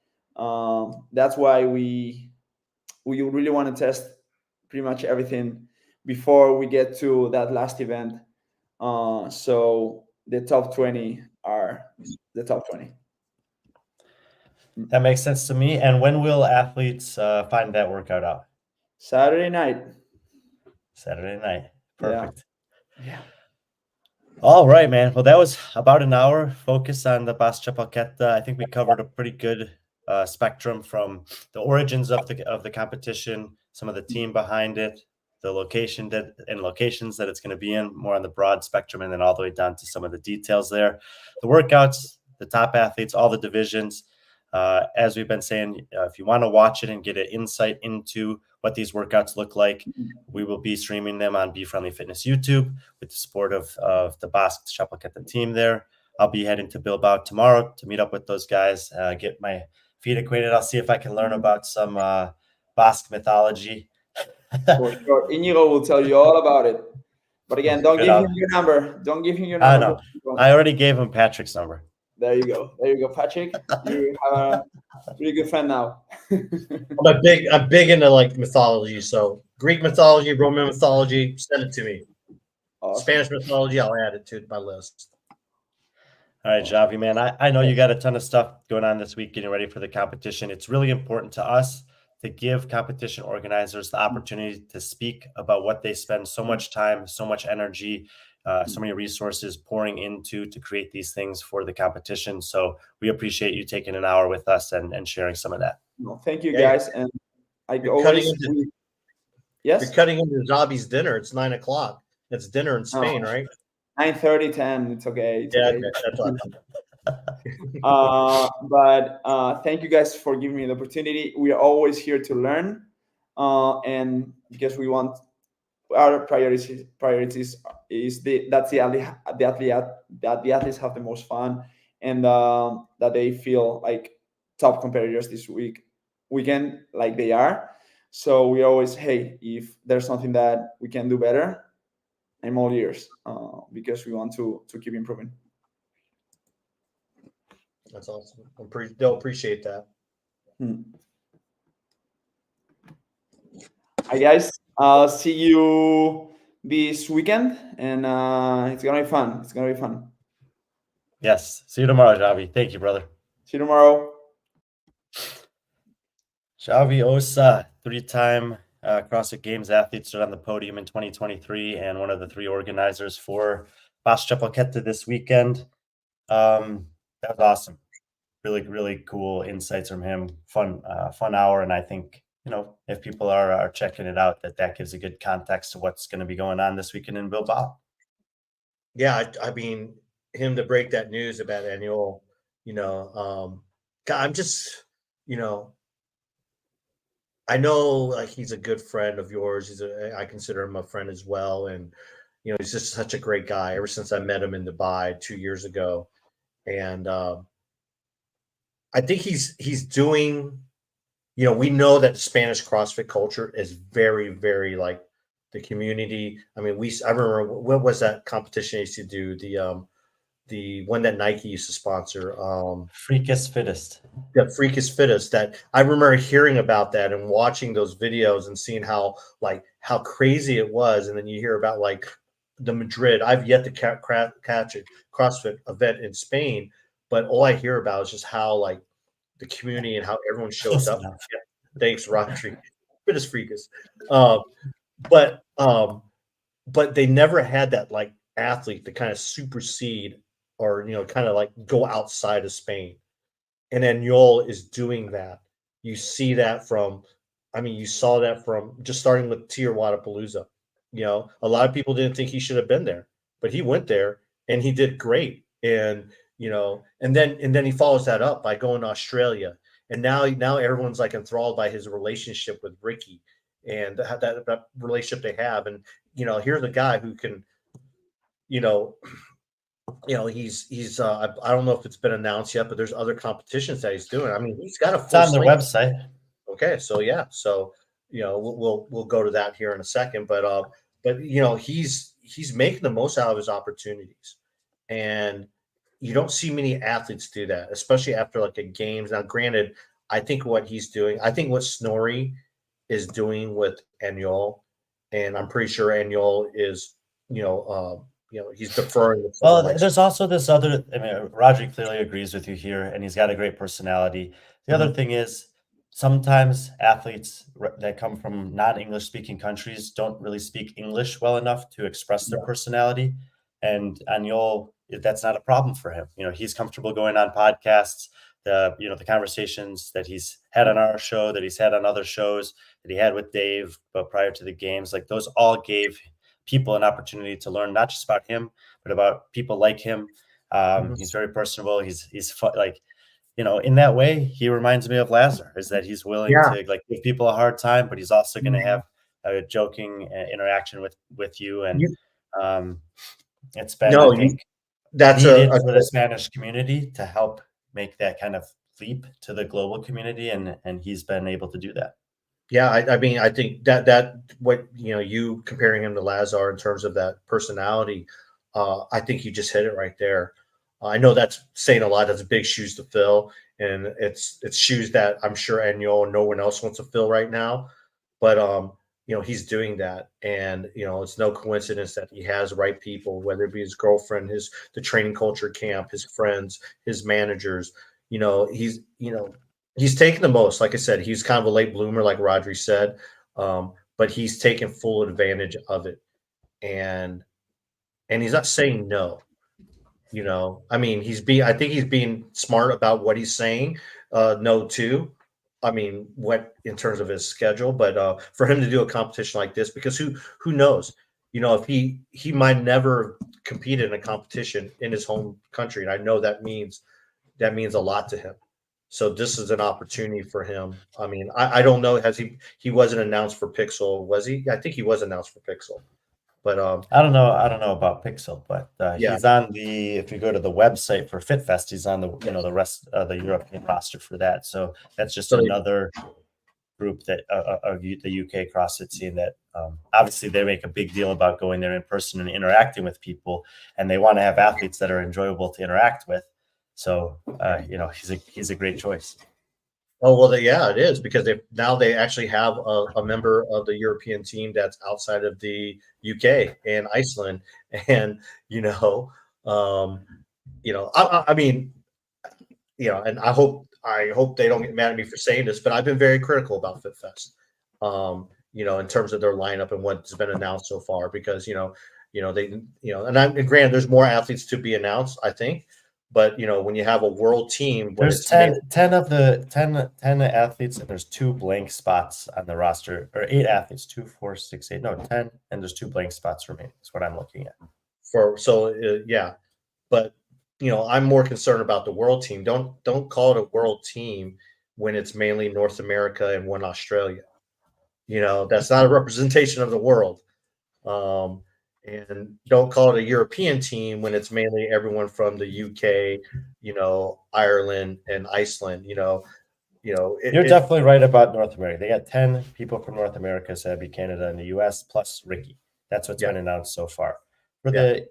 that's why we really want to test pretty much everything before we get to that last event. So the top 20 are the top 20. That makes sense to me. And when will athletes find that workout out? Saturday night. Perfect. Yeah. All right, man. Well, that was about an hour focused on the Basque Championship. I think we covered a pretty good spectrum from the origins of the competition, some of the team behind it, the locations that it's going to be in, more on the broad spectrum, and then all the way down to some of the details there. The workouts, the top athletes, all the divisions. As we've been saying, if you want to watch it and get an insight into what these workouts look like, we will be streaming them on B.Friendly Fitness YouTube with the support of the Basque Championship team there. I'll be heading to Bilbao tomorrow to meet up with those guys, get my feet acquainted. I'll see if I can learn about some Basque mythology. For sure. Inigo will tell you all about it. But again, don't give him your number. Don't give him your number. I already gave him Patrick's number. There you go, Patrick. You have a really good friend now. I'm big into like mythology. So Greek mythology, Roman mythology, send it to me. Awesome. Spanish mythology, I'll add it to my list. All right, Xavi, man, I know you got a ton of stuff going on this week, getting ready for the competition. It's really important to us to give competition organizers the opportunity to speak about what they spend so much time, so much energy, so many resources pouring into to create these things for the competition. So we appreciate you taking an hour with us and sharing some of that. No, thank you, guys. And You're cutting into Xabi's dinner. It's 9 o'clock. It's dinner in Spain, right? 9:30, 10. It's okay. It's Yeah, okay. that's awesome. But thank you guys for giving me the opportunity. We are always here to learn, and because we want our priorities is the athletes have the most fun, and that they feel like top competitors this weekend like they are. So we always, hey, if there's something that we can do better, I'm all ears, because we want to keep improving. That's awesome. They'll appreciate that. Hi guys, I'll see you this weekend, and it's gonna be fun. It's gonna be fun. Yes. See you tomorrow, Xavi. Thank you, brother. See you tomorrow. Xabi Osa, 3-time CrossFit Games athlete, stood on the podium in 2023 and one of the 3 organizers for Basque Championship this weekend. That was awesome. Really, really cool insights from him. Fun hour. And I think, if people are checking it out, that gives a good context to what's going to be going on this weekend in Bilbao. Yeah, I mean, him to break that news about Annual, I'm just, I know like he's a good friend of yours. I consider him a friend as well. And, he's just such a great guy ever since I met him in Dubai 2 years ago. And I think he's doing, we know that the Spanish CrossFit culture is very, very like the community. I mean, I remember what was that competition I used to do? The one that Nike used to sponsor. Freakest Fittest. The Freakest Fittest. That I remember hearing about that and watching those videos and seeing how crazy it was. And then you hear about like the Madrid. I've yet to catch a CrossFit event in Spain, but all I hear about is just how like the community and how everyone shows up. Yeah, thanks, Rodri. Fittest Freakest. But they never had that like athlete to kind of supersede or kind of like go outside of Spain. And Anuel is doing that. You see that you saw that from just starting with Wadapalooza. A lot of people didn't think he should have been there, but he went there and he did great. And and then he follows that up by going to Australia. And now everyone's like enthralled by his relationship with Ricky and that relationship they have. And here's a guy who can, he's I don't know if it's been announced yet, but there's other competitions that he's doing. I mean, he's got It's on their website. Okay, so yeah, so we'll go to that here in a second, but he's making the most out of his opportunities, and you don't see many athletes do that, especially after like a games. Now, granted, I think what he's doing, I think what Snorri is doing with Anuel, and I'm pretty sure Anuel is, he's deferring. Well, there's also this other. I mean, Rodri clearly agrees with you here, and he's got a great personality. The other thing is, sometimes athletes that come from non-English speaking countries don't really speak English well enough to express their personality. And Anuel, that's not a problem for him. He's comfortable going on podcasts. The conversations that he's had on our show, that he's had on other shows, that he had with Dave, but prior to the games, like those all gave people an opportunity to learn not just about him, but about people like him. He's very personable. He's fun, like, in that way, he reminds me of Lazar, is that he's willing to like give people a hard time, but he's also going to have a joking interaction with you. And it's been, I think, that's needed for the Spanish community to help make that kind of leap to the global community. And he's been able to do that. Yeah, I mean, I think that what you comparing him to Lazar in terms of that personality, I think you just hit it right there. I know that's saying a lot. That's big shoes to fill, and it's shoes that I'm sure Anuel and no one else wants to fill right now. But he's doing that. And, it's no coincidence that he has the right people, whether it be his girlfriend, the training culture camp, his friends, his managers. He's taken the most. Like I said, he's kind of a late bloomer, like Rodri said, but he's taken full advantage of it. And he's not saying no. I mean, I think he's being smart about what he's saying no to. I mean, what in terms of his schedule, but for him to do a competition like this, because who knows, if he might never compete in a competition in his home country, and I know that means a lot to him. So this is an opportunity for him. I mean, I don't know, he wasn't announced for Pixel, was he? I think he was announced for Pixel, but I don't know about Pixel, but yeah. he's on if you go to the website for FitFest, he's on the rest of the European roster for that. So that's just another group that the UK CrossFit scene that obviously they make a big deal about going there in person and interacting with people, and they want to have athletes that are enjoyable to interact with. So he's a great choice. Oh, well, yeah, it is, because they actually have a member of the European team that's outside of the UK and Iceland, and I mean, and I hope they don't get mad at me for saying this, but I've been very critical about FitFest, in terms of their lineup and what's been announced so far, because and granted, there's more athletes to be announced, I think. But when you have a world team, there's 10 athletes, and there's 2 blank spots on the roster, or 8 athletes, 2, 4, 6, 8, no, 10, and there's 2 blank spots remaining. That's what I'm looking at. Yeah, but I'm more concerned about the world team. Don't call it a world team when it's mainly North America and one Australia. That's not a representation of the world. And don't call it a European team when it's mainly everyone from the UK, Ireland and Iceland. You're definitely right about North America. They got 10 people from North America, Xabi, Canada, and the US, plus Ricky. That's what's been announced so far. For the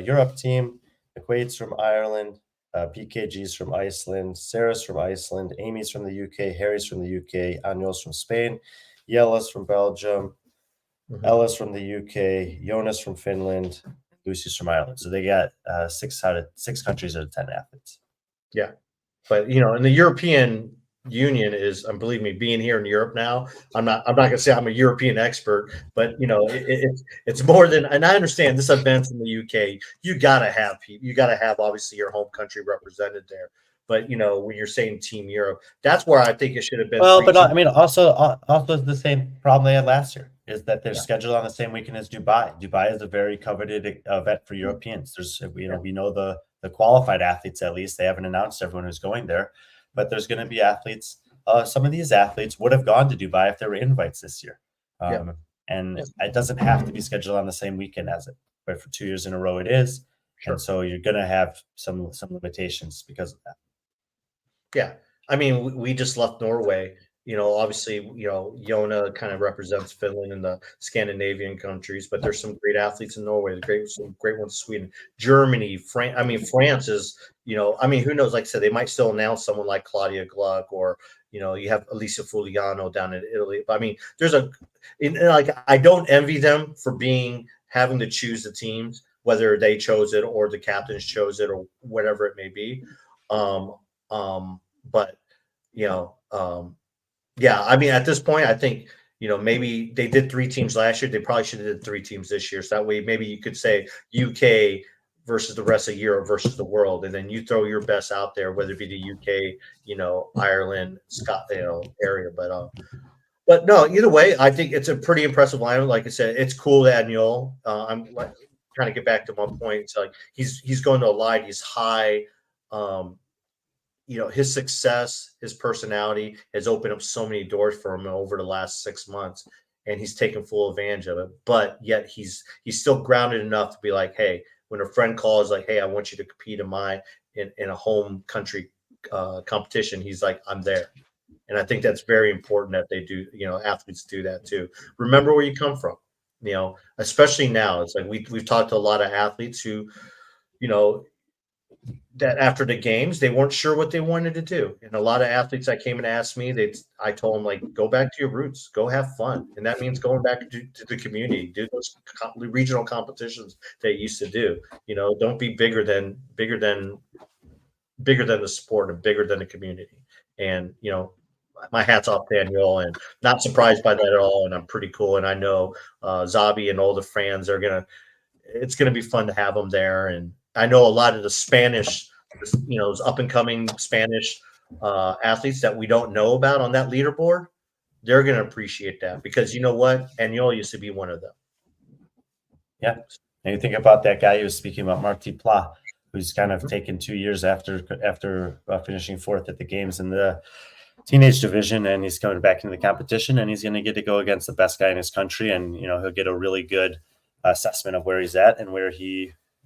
Europe team, McQuaid's from Ireland, PKG's from Iceland, Sarah's from Iceland, Amy's from the UK, Harry's from the UK, Anjol's from Spain, Yella's from Belgium, Ella's from the UK, Jonas from Finland, Lucy's from Ireland. So they got 6 countries out of 10 athletes. Yeah, but and the European Union is, believe me, being here in Europe now, I'm not going to say I'm a European expert, but it's more than. And I understand this event's in the UK. You got to have people. You got to have obviously your home country represented there. But when you're saying Team Europe, that's where I think it should have been. Well, but I mean, also the same problem they had last year is that they're scheduled on the same weekend as Dubai. Dubai is a very coveted event for Europeans. There's we know the qualified athletes, at least. They haven't announced everyone who's going there, but there's going to be athletes. Some of these athletes would have gone to Dubai if there were invites this year, and it doesn't have to be scheduled on the same weekend as it. But for 2 years in a row, it is, and so you're going to have some limitations because of that. Yeah, I mean, we just left Norway. Obviously, Jona kind of represents Finland and the Scandinavian countries, but there's some great athletes in Norway. Some great ones, Sweden, Germany, France. I mean, France is, I mean, who knows? Like I said, they might still announce someone like Claudia Gluck, or you have Elisa Fuliano down in Italy. But I mean, I don't envy them for having to choose the teams, whether they chose it or the captains chose it or whatever it may be. But yeah, I mean, at this point, I think, maybe they did 3 teams last year. They probably should have did 3 teams this year. So that way, maybe you could say UK versus the rest of Europe versus the world. And then you throw your best out there, whether it be the UK, Ireland, Scotland, area. But no, either way, I think it's a pretty impressive lineup. Like I said, it's cool that Anjol, I'm trying to get back to my point. It's like he's going to Allied. He's high. His success, his personality has opened up so many doors for him over the last 6 months, and he's taken full advantage of it. But yet he's still grounded enough to be like, hey, when a friend calls, like, hey, I want you to compete in a home country competition, he's like, I'm there. And I think that's very important that they do, athletes do that too. Remember where you come from, especially now. It's like we've talked to a lot of athletes who, that after the games, they weren't sure what they wanted to do. And a lot of athletes that came and asked me, I told them, like, go back to your roots, go have fun. And that means going back to the community, do those regional competitions they used to do. Don't be bigger than the sport and bigger than the community. And, my hat's off to Daniel, and not surprised by that at all. And I'm pretty cool. And I know Xabi and all the fans it's going to be fun to have them there. And I know a lot of the Spanish, those up and coming Spanish athletes that we don't know about on that leaderboard, they're going to appreciate that, because you know what? Daniel used to be one of them. Yeah. And you think about that guy you was speaking about, Marty Pla, who's kind of taken 2 years after finishing fourth at the games in the teenage division, and he's coming back into the competition, and he's going to get to go against the best guy in his country, and he'll get a really good assessment of where he's at and where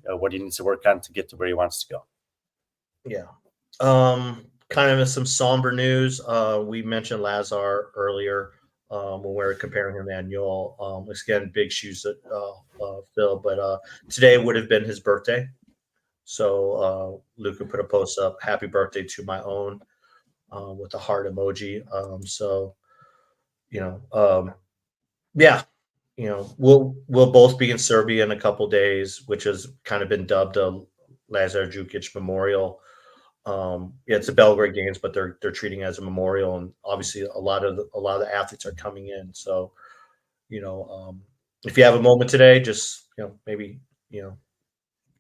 what he needs to work on to get to where he wants to go. Yeah. Kind of some somber news. We mentioned Lazar earlier when we were comparing him to Daniel. Again, big shoes to fill, but today would have been his birthday. So Luca put a post up, happy birthday to my own, with a heart emoji. Yeah, we'll both be in Serbia in a couple days, which has kind of been dubbed a Lazar Jukic Memorial. It's the Belgrade Games, but they're treating it as a memorial, and obviously a lot of the athletes are coming in. So, if you have a moment today, just maybe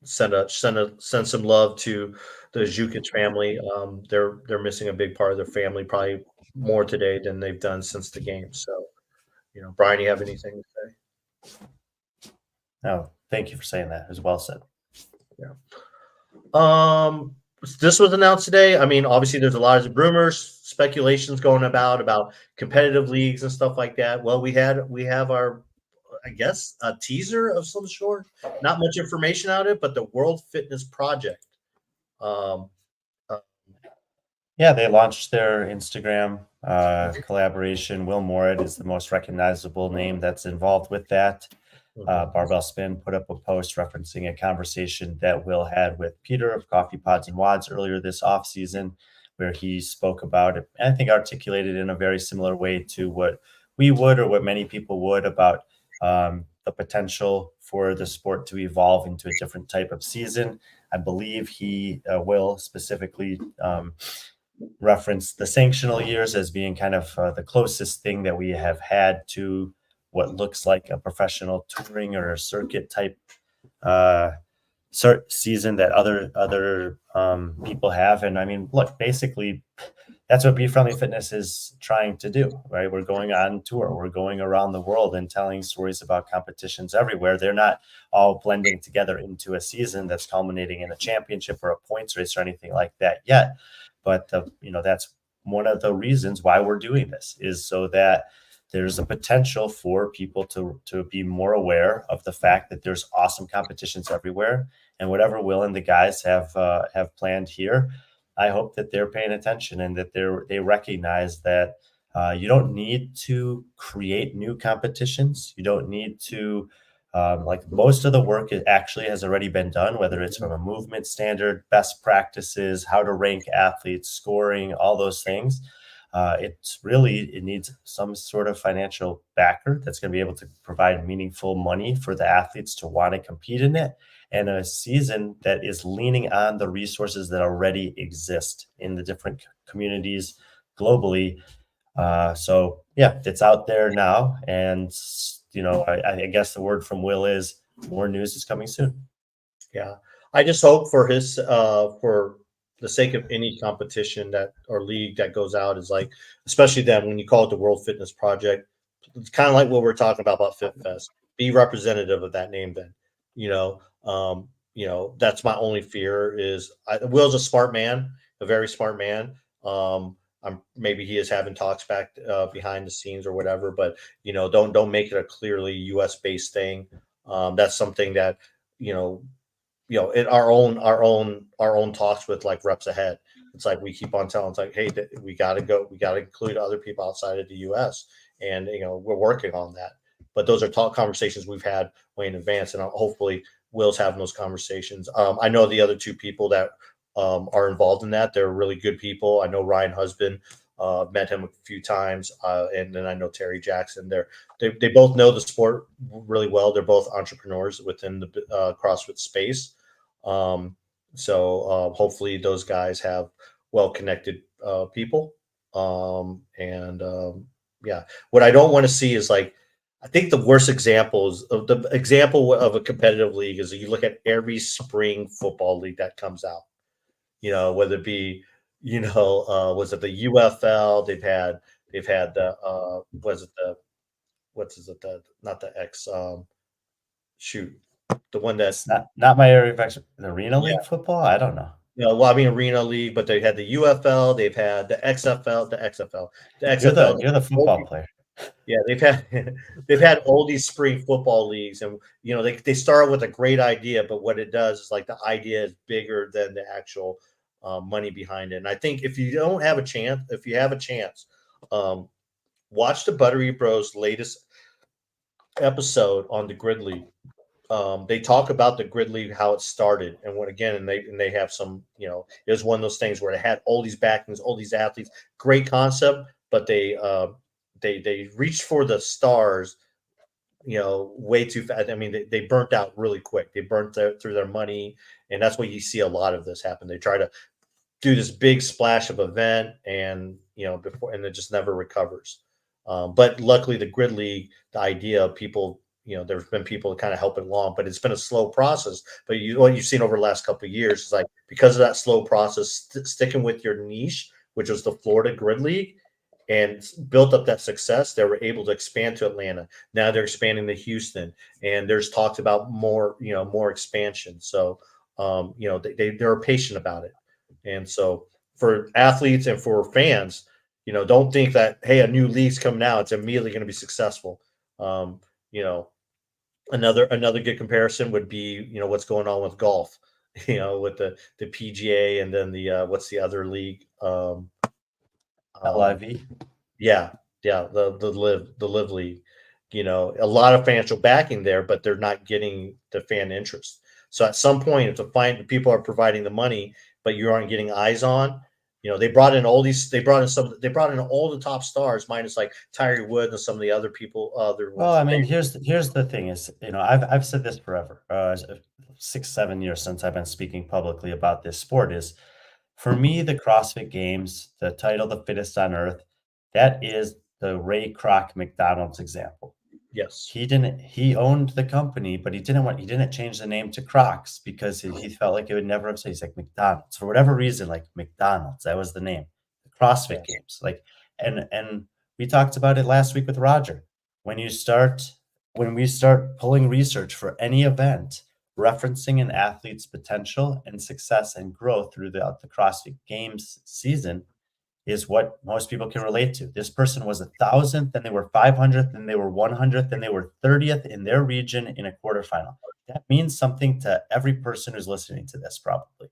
send some love to the Jukic family. They're missing a big part of their family, probably more today than they've done since the game. So, Brian, you have anything to say? No, thank you for saying that. It was well said. Yeah. This was announced today. I mean, obviously, there's a lot of rumors, speculations going about competitive leagues and stuff like that. Well, we have our, I guess, a teaser of some sort. Not much information out of it, but the World Fitness Project. Yeah, they launched their Instagram collaboration. Will Morit is the most recognizable name that's involved with that. Barbell Spin put up a post referencing a conversation that Will had with Peter of Coffee Pods and Wads earlier this offseason, where he spoke about it, and I think articulated in a very similar way to what we would, or what many people would, about the potential for the sport to evolve into a different type of season. I believe he will specifically reference the sanctional years as being kind of the closest thing that we have had to what looks like a professional touring or a circuit type season that other people have. And I mean, look, basically that's what B.Friendly Fitness is trying to do, right? We're going on tour. We're going around the world and telling stories about competitions everywhere. They're not all blending together into a season that's culminating in a championship or a points race or anything like that yet. But that's one of the reasons why we're doing this, is so that there's a potential for people to be more aware of the fact that there's awesome competitions everywhere, and whatever Will and the guys have planned here, I hope that they're paying attention and that they recognize that you don't need to create new competitions. You don't need to most of the work actually has already been done, whether it's from a movement standard, best practices, how to rank athletes, scoring, all those things. It needs some sort of financial backer that's going to be able to provide meaningful money for the athletes to want to compete in it, and a season that is leaning on the resources that already exist in the different communities globally. So yeah, it's out there now, and I guess the word from Will is more news is coming soon. Yeah, I just hope for the sake of any competition that or league that goes out, is like, especially then when you call it the World Fitness Project, it's kind of like what we're talking about FitFest. Be representative of that name then. That's my only fear is Will's a smart man, a very smart man. Maybe he is having talks back behind the scenes or whatever, but don't make it a clearly US based thing. That's something that in our own talks with like reps ahead, it's like we keep on telling, it's like, hey, we got to include other people outside of the US, and we're working on that. But those are conversations we've had way in advance, and hopefully Will's having those conversations. I know the other two people that are involved in that. They're really good people. I know Ryan Husband, met him a few times, and then I know Terry Jackson. They both know the sport really well. They're both entrepreneurs within the CrossFit space. So hopefully those guys have well-connected people. Yeah, what I don't want to see is like, I think the worst examples of the example of a competitive league is you look at every spring football league that comes out, whether it be, was it the UFL? They've had the, was it the, what's is it, the, not the X, shoot, the one It's that, not my area of expertise. The Arena yeah, League football? I don't know. well, I mean, Arena League, but they had the UFL, they've had the XFL, the You're XFL. the football player. Yeah, they've had they've had all these spring football leagues, and they start with a great idea, but what it does is like the idea is bigger than the actual money behind it. And I think if you have a chance, watch the Buttery Bros latest episode on the Grid League. They talk about the Grid League, how it started, and they have some, it was one of those things where it had all these backings, all these athletes, great concept, but they reached for the stars, way too fast. I mean, they burnt out really quick. They burnt through their money, and that's why you see a lot of this happen. They try to do this big splash of event, and and it just never recovers. But luckily, the Grid League, the idea of people, there's been people to kind of help it along, but it's been a slow process. But what you've seen over the last couple of years is like, because of that slow process, sticking with your niche, which was the Florida Grid League, and built up that success, they were able to expand to Atlanta. Now they're expanding to Houston, and there's talks about more expansion. So, they're patient about it. And so for athletes and for fans, don't think that, hey, a new league's coming out, it's immediately going to be successful. You know, another good comparison would be, what's going on with golf, with the PGA, and then the what's the other league? LIV. Yeah, the live league. A lot of financial backing there, but they're not getting the fan interest. So at some point, if people are providing the money, but you aren't getting eyes on, they brought in all the top stars, minus like Tyree Woods and some of the other people. Well, I mean, here's the thing is, I've said this forever, 6-7 years since I've been speaking publicly about this sport. Is, for me, the CrossFit Games, the title, the fittest on earth, that is the Ray Kroc McDonald's example. Yes. He owned the company, but he didn't change the name to Crocs because he felt like it would never have said. He's like, McDonald's, for whatever reason, like McDonald's, that was the name. The CrossFit Games, like, and we talked about it last week with Roger. When we start pulling research for any event referencing an athlete's potential and success and growth throughout the CrossFit Games season, is what most people can relate to. This person was 1,000th, then they were 500th, then they were 100th, then they were 30th in their region in a quarterfinal. That means something to every person who's listening to this, probably.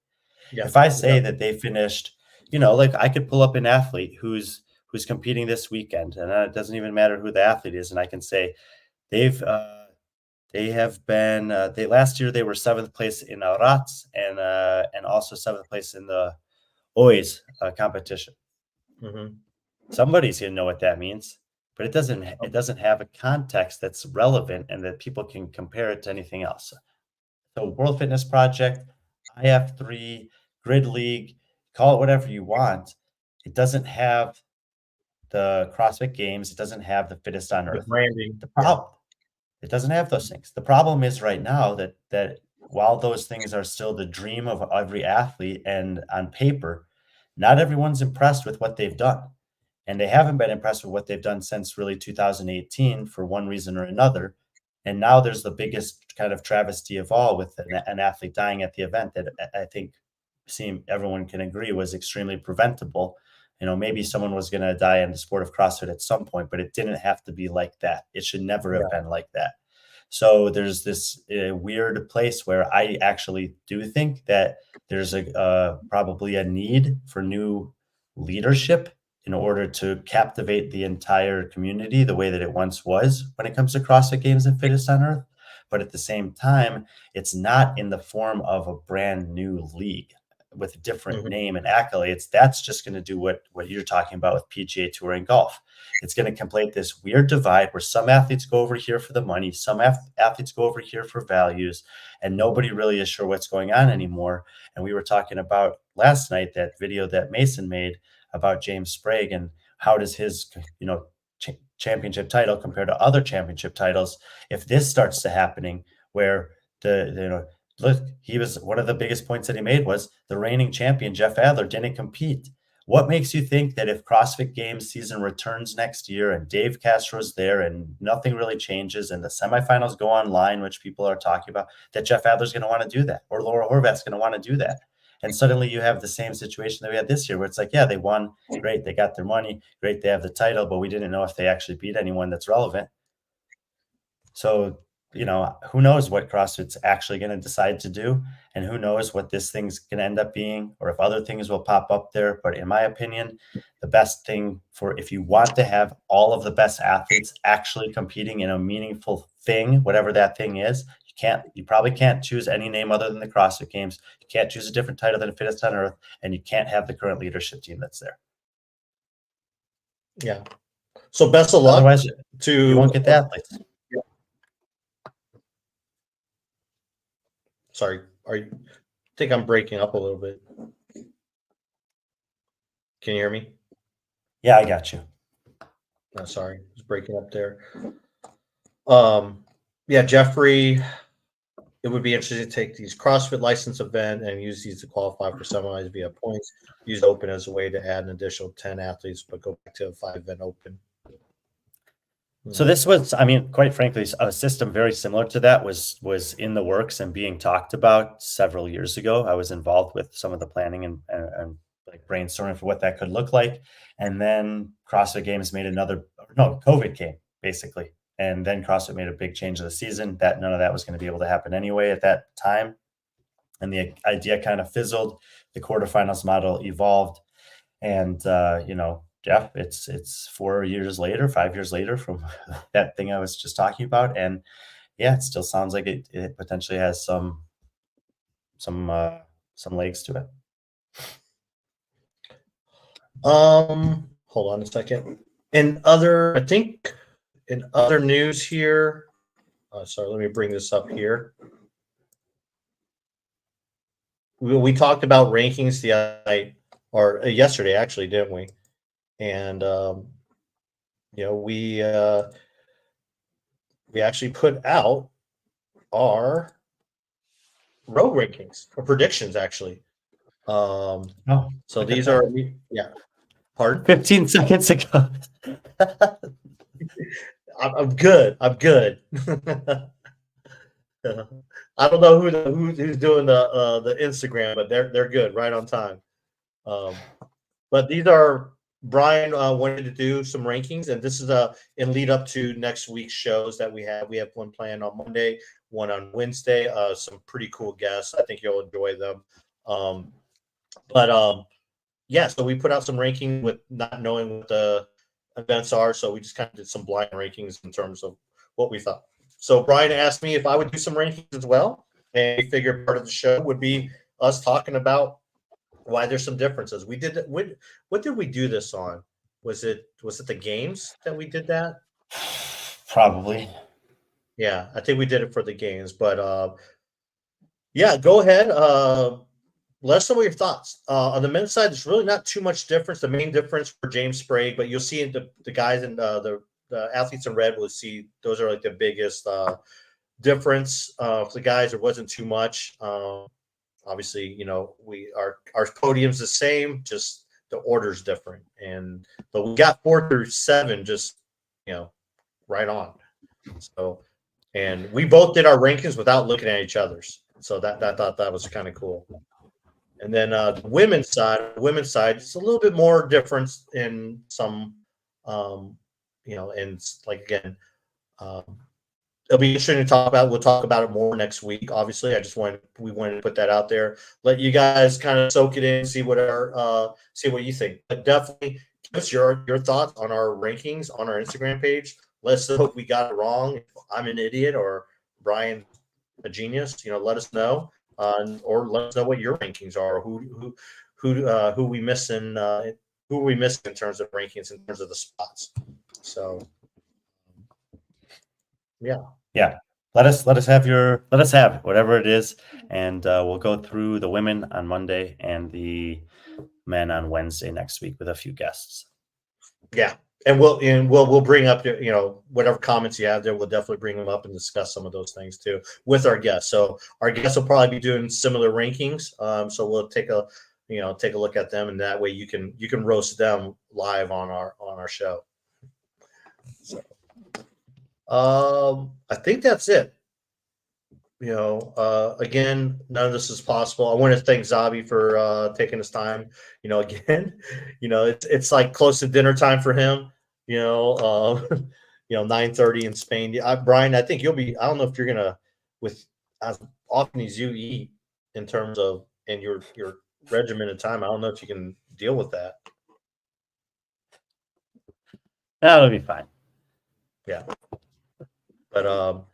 Yeah. If I say that they finished, like, I could pull up an athlete who's competing this weekend, and it doesn't even matter who the athlete is, and I can say they have been last year they were 7th place in Rats and also 7th place in the OIS competition. Mm-hmm. Somebody's going to know what that means, but it doesn't have a context that's relevant and that people can compare it to anything else. So World Fitness Project, IF3, Grid League, call it whatever you want. It doesn't have the CrossFit Games. It doesn't have the fittest on earth. The branding. It doesn't have those things. The problem is right now that while those things are still the dream of every athlete and on paper, not everyone's impressed with what they've done. And they haven't been impressed with what they've done since really 2018 for one reason or another. And now there's the biggest kind of travesty of all with an athlete dying at the event that I think everyone can agree was extremely preventable. Maybe someone was going to die in the sport of CrossFit at some point, but it didn't have to be like that. It should never have been like that. So there's this weird place where I actually do think that there's probably a need for new leadership in order to captivate the entire community the way that it once was when it comes to CrossFit Games and fittest on earth. But at the same time, it's not in the form of a brand new league. with a different Mhm. name and accolades, that's just going to do what you're talking about with PGA Tour and golf. It's going to complete this weird divide where some athletes go over here for the money, some athletes go over here for values, and nobody really is sure what's going on anymore. And we were talking about last night that video that Mason made about James Sprague and how does his, championship title compare to other championship titles. If this starts to happening where look, he was one of the biggest points that he made was the reigning champion, Jeff Adler, didn't compete. What makes you think that if CrossFit Games season returns next year and Dave Castro's there and nothing really changes and the semifinals go online, which people are talking about, that Jeff Adler's going to want to do that or Laura Horvath's going to want to do that? And suddenly you have the same situation that we had this year where it's like, yeah, they won. Great. They got their money. Great. They have the title, but we didn't know if they actually beat anyone that's relevant. So, who knows what CrossFit's actually going to decide to do, and who knows what this thing's going to end up being, or if other things will pop up there. But in my opinion, the best thing if you want to have all of the best athletes actually competing in a meaningful thing, whatever that thing is, you probably can't choose any name other than the CrossFit Games. You can't choose a different title than Fittest on Earth, and you can't have the current leadership team that's there. Yeah. So best of luck. Otherwise, you won't get the athletes. Sorry, I think I'm breaking up a little bit. Can you hear me? Yeah, I got you. No, sorry, it's breaking up there. Yeah, Jeffrey, it would be interesting to take these CrossFit license event and use these to qualify for semis via points. Use open as a way to add an additional 10 athletes, but go back to a 5-event open. So this was, quite frankly, a system very similar to that was in the works and being talked about several years ago. I was involved with some of the planning and like brainstorming for what that could look like. And then CrossFit Games made COVID came basically. And then CrossFit made a big change of the season that none of that was going to be able to happen anyway at that time. And the idea kind of fizzled. The quarterfinals model evolved. And, Jeff, it's 5 years later from that thing I was just talking about. And yeah, it still sounds like it potentially has some legs to it. Hold on a second. In other news here, sorry, let me bring this up here. We talked about rankings the other night, or yesterday actually, didn't we? And we actually put out our road rankings or predictions actually. So these are pardon? 15 seconds ago. I'm good. I don't know who's doing the Instagram, but they're good, right on time. But these are Brian wanted to do some rankings, and this is in lead up to next week's shows that we have. We have one planned on Monday, one on Wednesday. Some pretty cool guests. I think you'll enjoy them. Yeah, so we put out some ranking with not knowing what the events are, so we just kind of did some blind rankings in terms of what we thought. So Brian asked me if I would do some rankings as well, and we figured part of the show would be us talking about why there's some differences. We did what did we do this on? Was it the games that we did that? Probably. Yeah, I think we did it for the games, but yeah, go ahead. Let us know what your thoughts. On the men's side, there's really not too much difference. The main difference for James Sprague, but you'll see the guys in the athletes in red will see those are like the biggest difference. For the guys, there wasn't too much. Obviously, our podium's the same, just the order's different. But we got 4 through 7 just right on. So, and we both did our rankings without looking at each other's. So that thought that was kind of cool. And then the women's side, it's a little bit more difference in some, and like again, it'll be interesting to talk about. We'll talk about it more next week. Obviously, we wanted to put that out there, let you guys kind of soak it in, see what you think. But definitely give us your thoughts on our rankings on our Instagram page. Let's hope we got it wrong. If I'm an idiot or Brian a genius, let us know. or let us know what your rankings are. Who we missing? Who are we missing in terms of rankings, in terms of the spots? So, yeah. Let us have whatever it is, and we'll go through the women on Monday and the men on Wednesday next week with a few guests. Yeah, and we'll bring up whatever comments you have there. We'll definitely bring them up and discuss some of those things too with our guests. So our guests will probably be doing similar rankings. So we'll take a look at them, and that way you can roast them live on our show. So, I think that's it. Again, none of this is possible. I want to thank Xabi for taking his time. Again, it's like close to dinner time for him. 9:30 in Spain. Brian, I think you'll be. I don't know if you're gonna, with as often as you eat in terms of and your regimen of time. I don't know if you can deal with that. That'll be fine. Yeah, but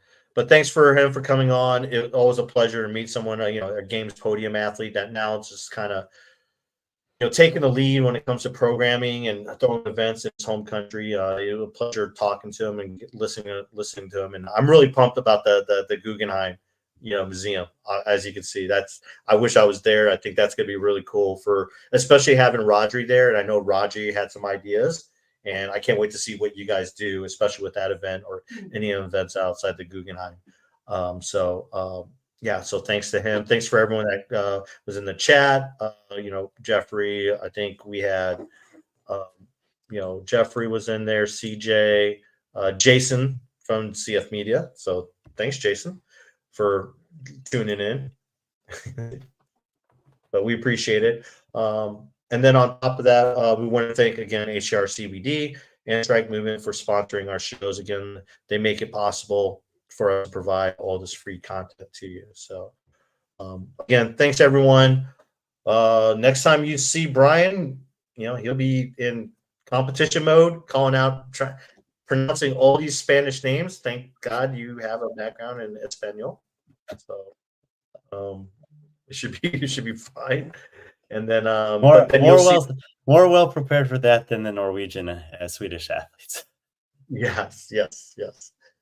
thanks for him for coming on. It was always a pleasure to meet someone, a games podium athlete that now it's just kind of, taking the lead when it comes to programming and throwing events in his home country. It was a pleasure talking to him and listening to him. And I'm really pumped about the Guggenheim, museum. As you can see, I wish I was there. I think that's going to be really cool especially having Rodri there. And I know Rodri had some ideas. And I can't wait to see what you guys do, especially with that event or any events outside the Guggenheim. So thanks to him. Thanks for everyone that was in the chat. Jeffrey, I think we had, Jeffrey was in there, CJ, Jason from CF Media. So thanks, Jason, for tuning in. But we appreciate it. And then on top of that, we want to thank again HCR CBD and Strike Movement for sponsoring our shows. Again, they make it possible for us to provide all this free content to you. So again, thanks everyone. Next time you see Brian, he'll be in competition mode, calling out, pronouncing all these Spanish names. Thank God you have a background in Espanol. So it should be fine. And then more well prepared for that than the Norwegian Swedish athletes. Yes.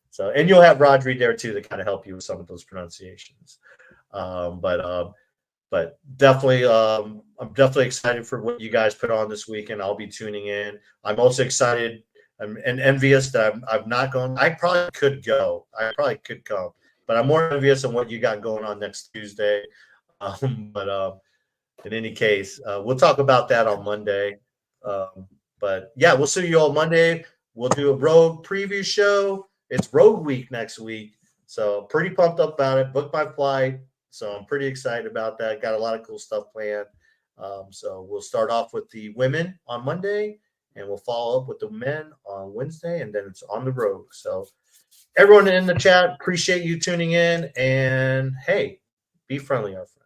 So, and you'll have Rodri there too to kind of help you with some of those pronunciations. But definitely, I'm definitely excited for what you guys put on this weekend. I'll be tuning in. I'm also excited and envious that I'm not going. I probably could go. I probably could come, but I'm more envious on what you got going on next Tuesday. In any case, we'll talk about that on Monday. But yeah, we'll see you all Monday. We'll do a Rogue preview show. It's Rogue Week next week. So pretty pumped up about it. Booked my flight. So I'm pretty excited about that. Got a lot of cool stuff planned. So we'll start off with the women on Monday, and we'll follow up with the men on Wednesday, and then it's on the road. So everyone in the chat, appreciate you tuning in. And hey, be friendly, our friends.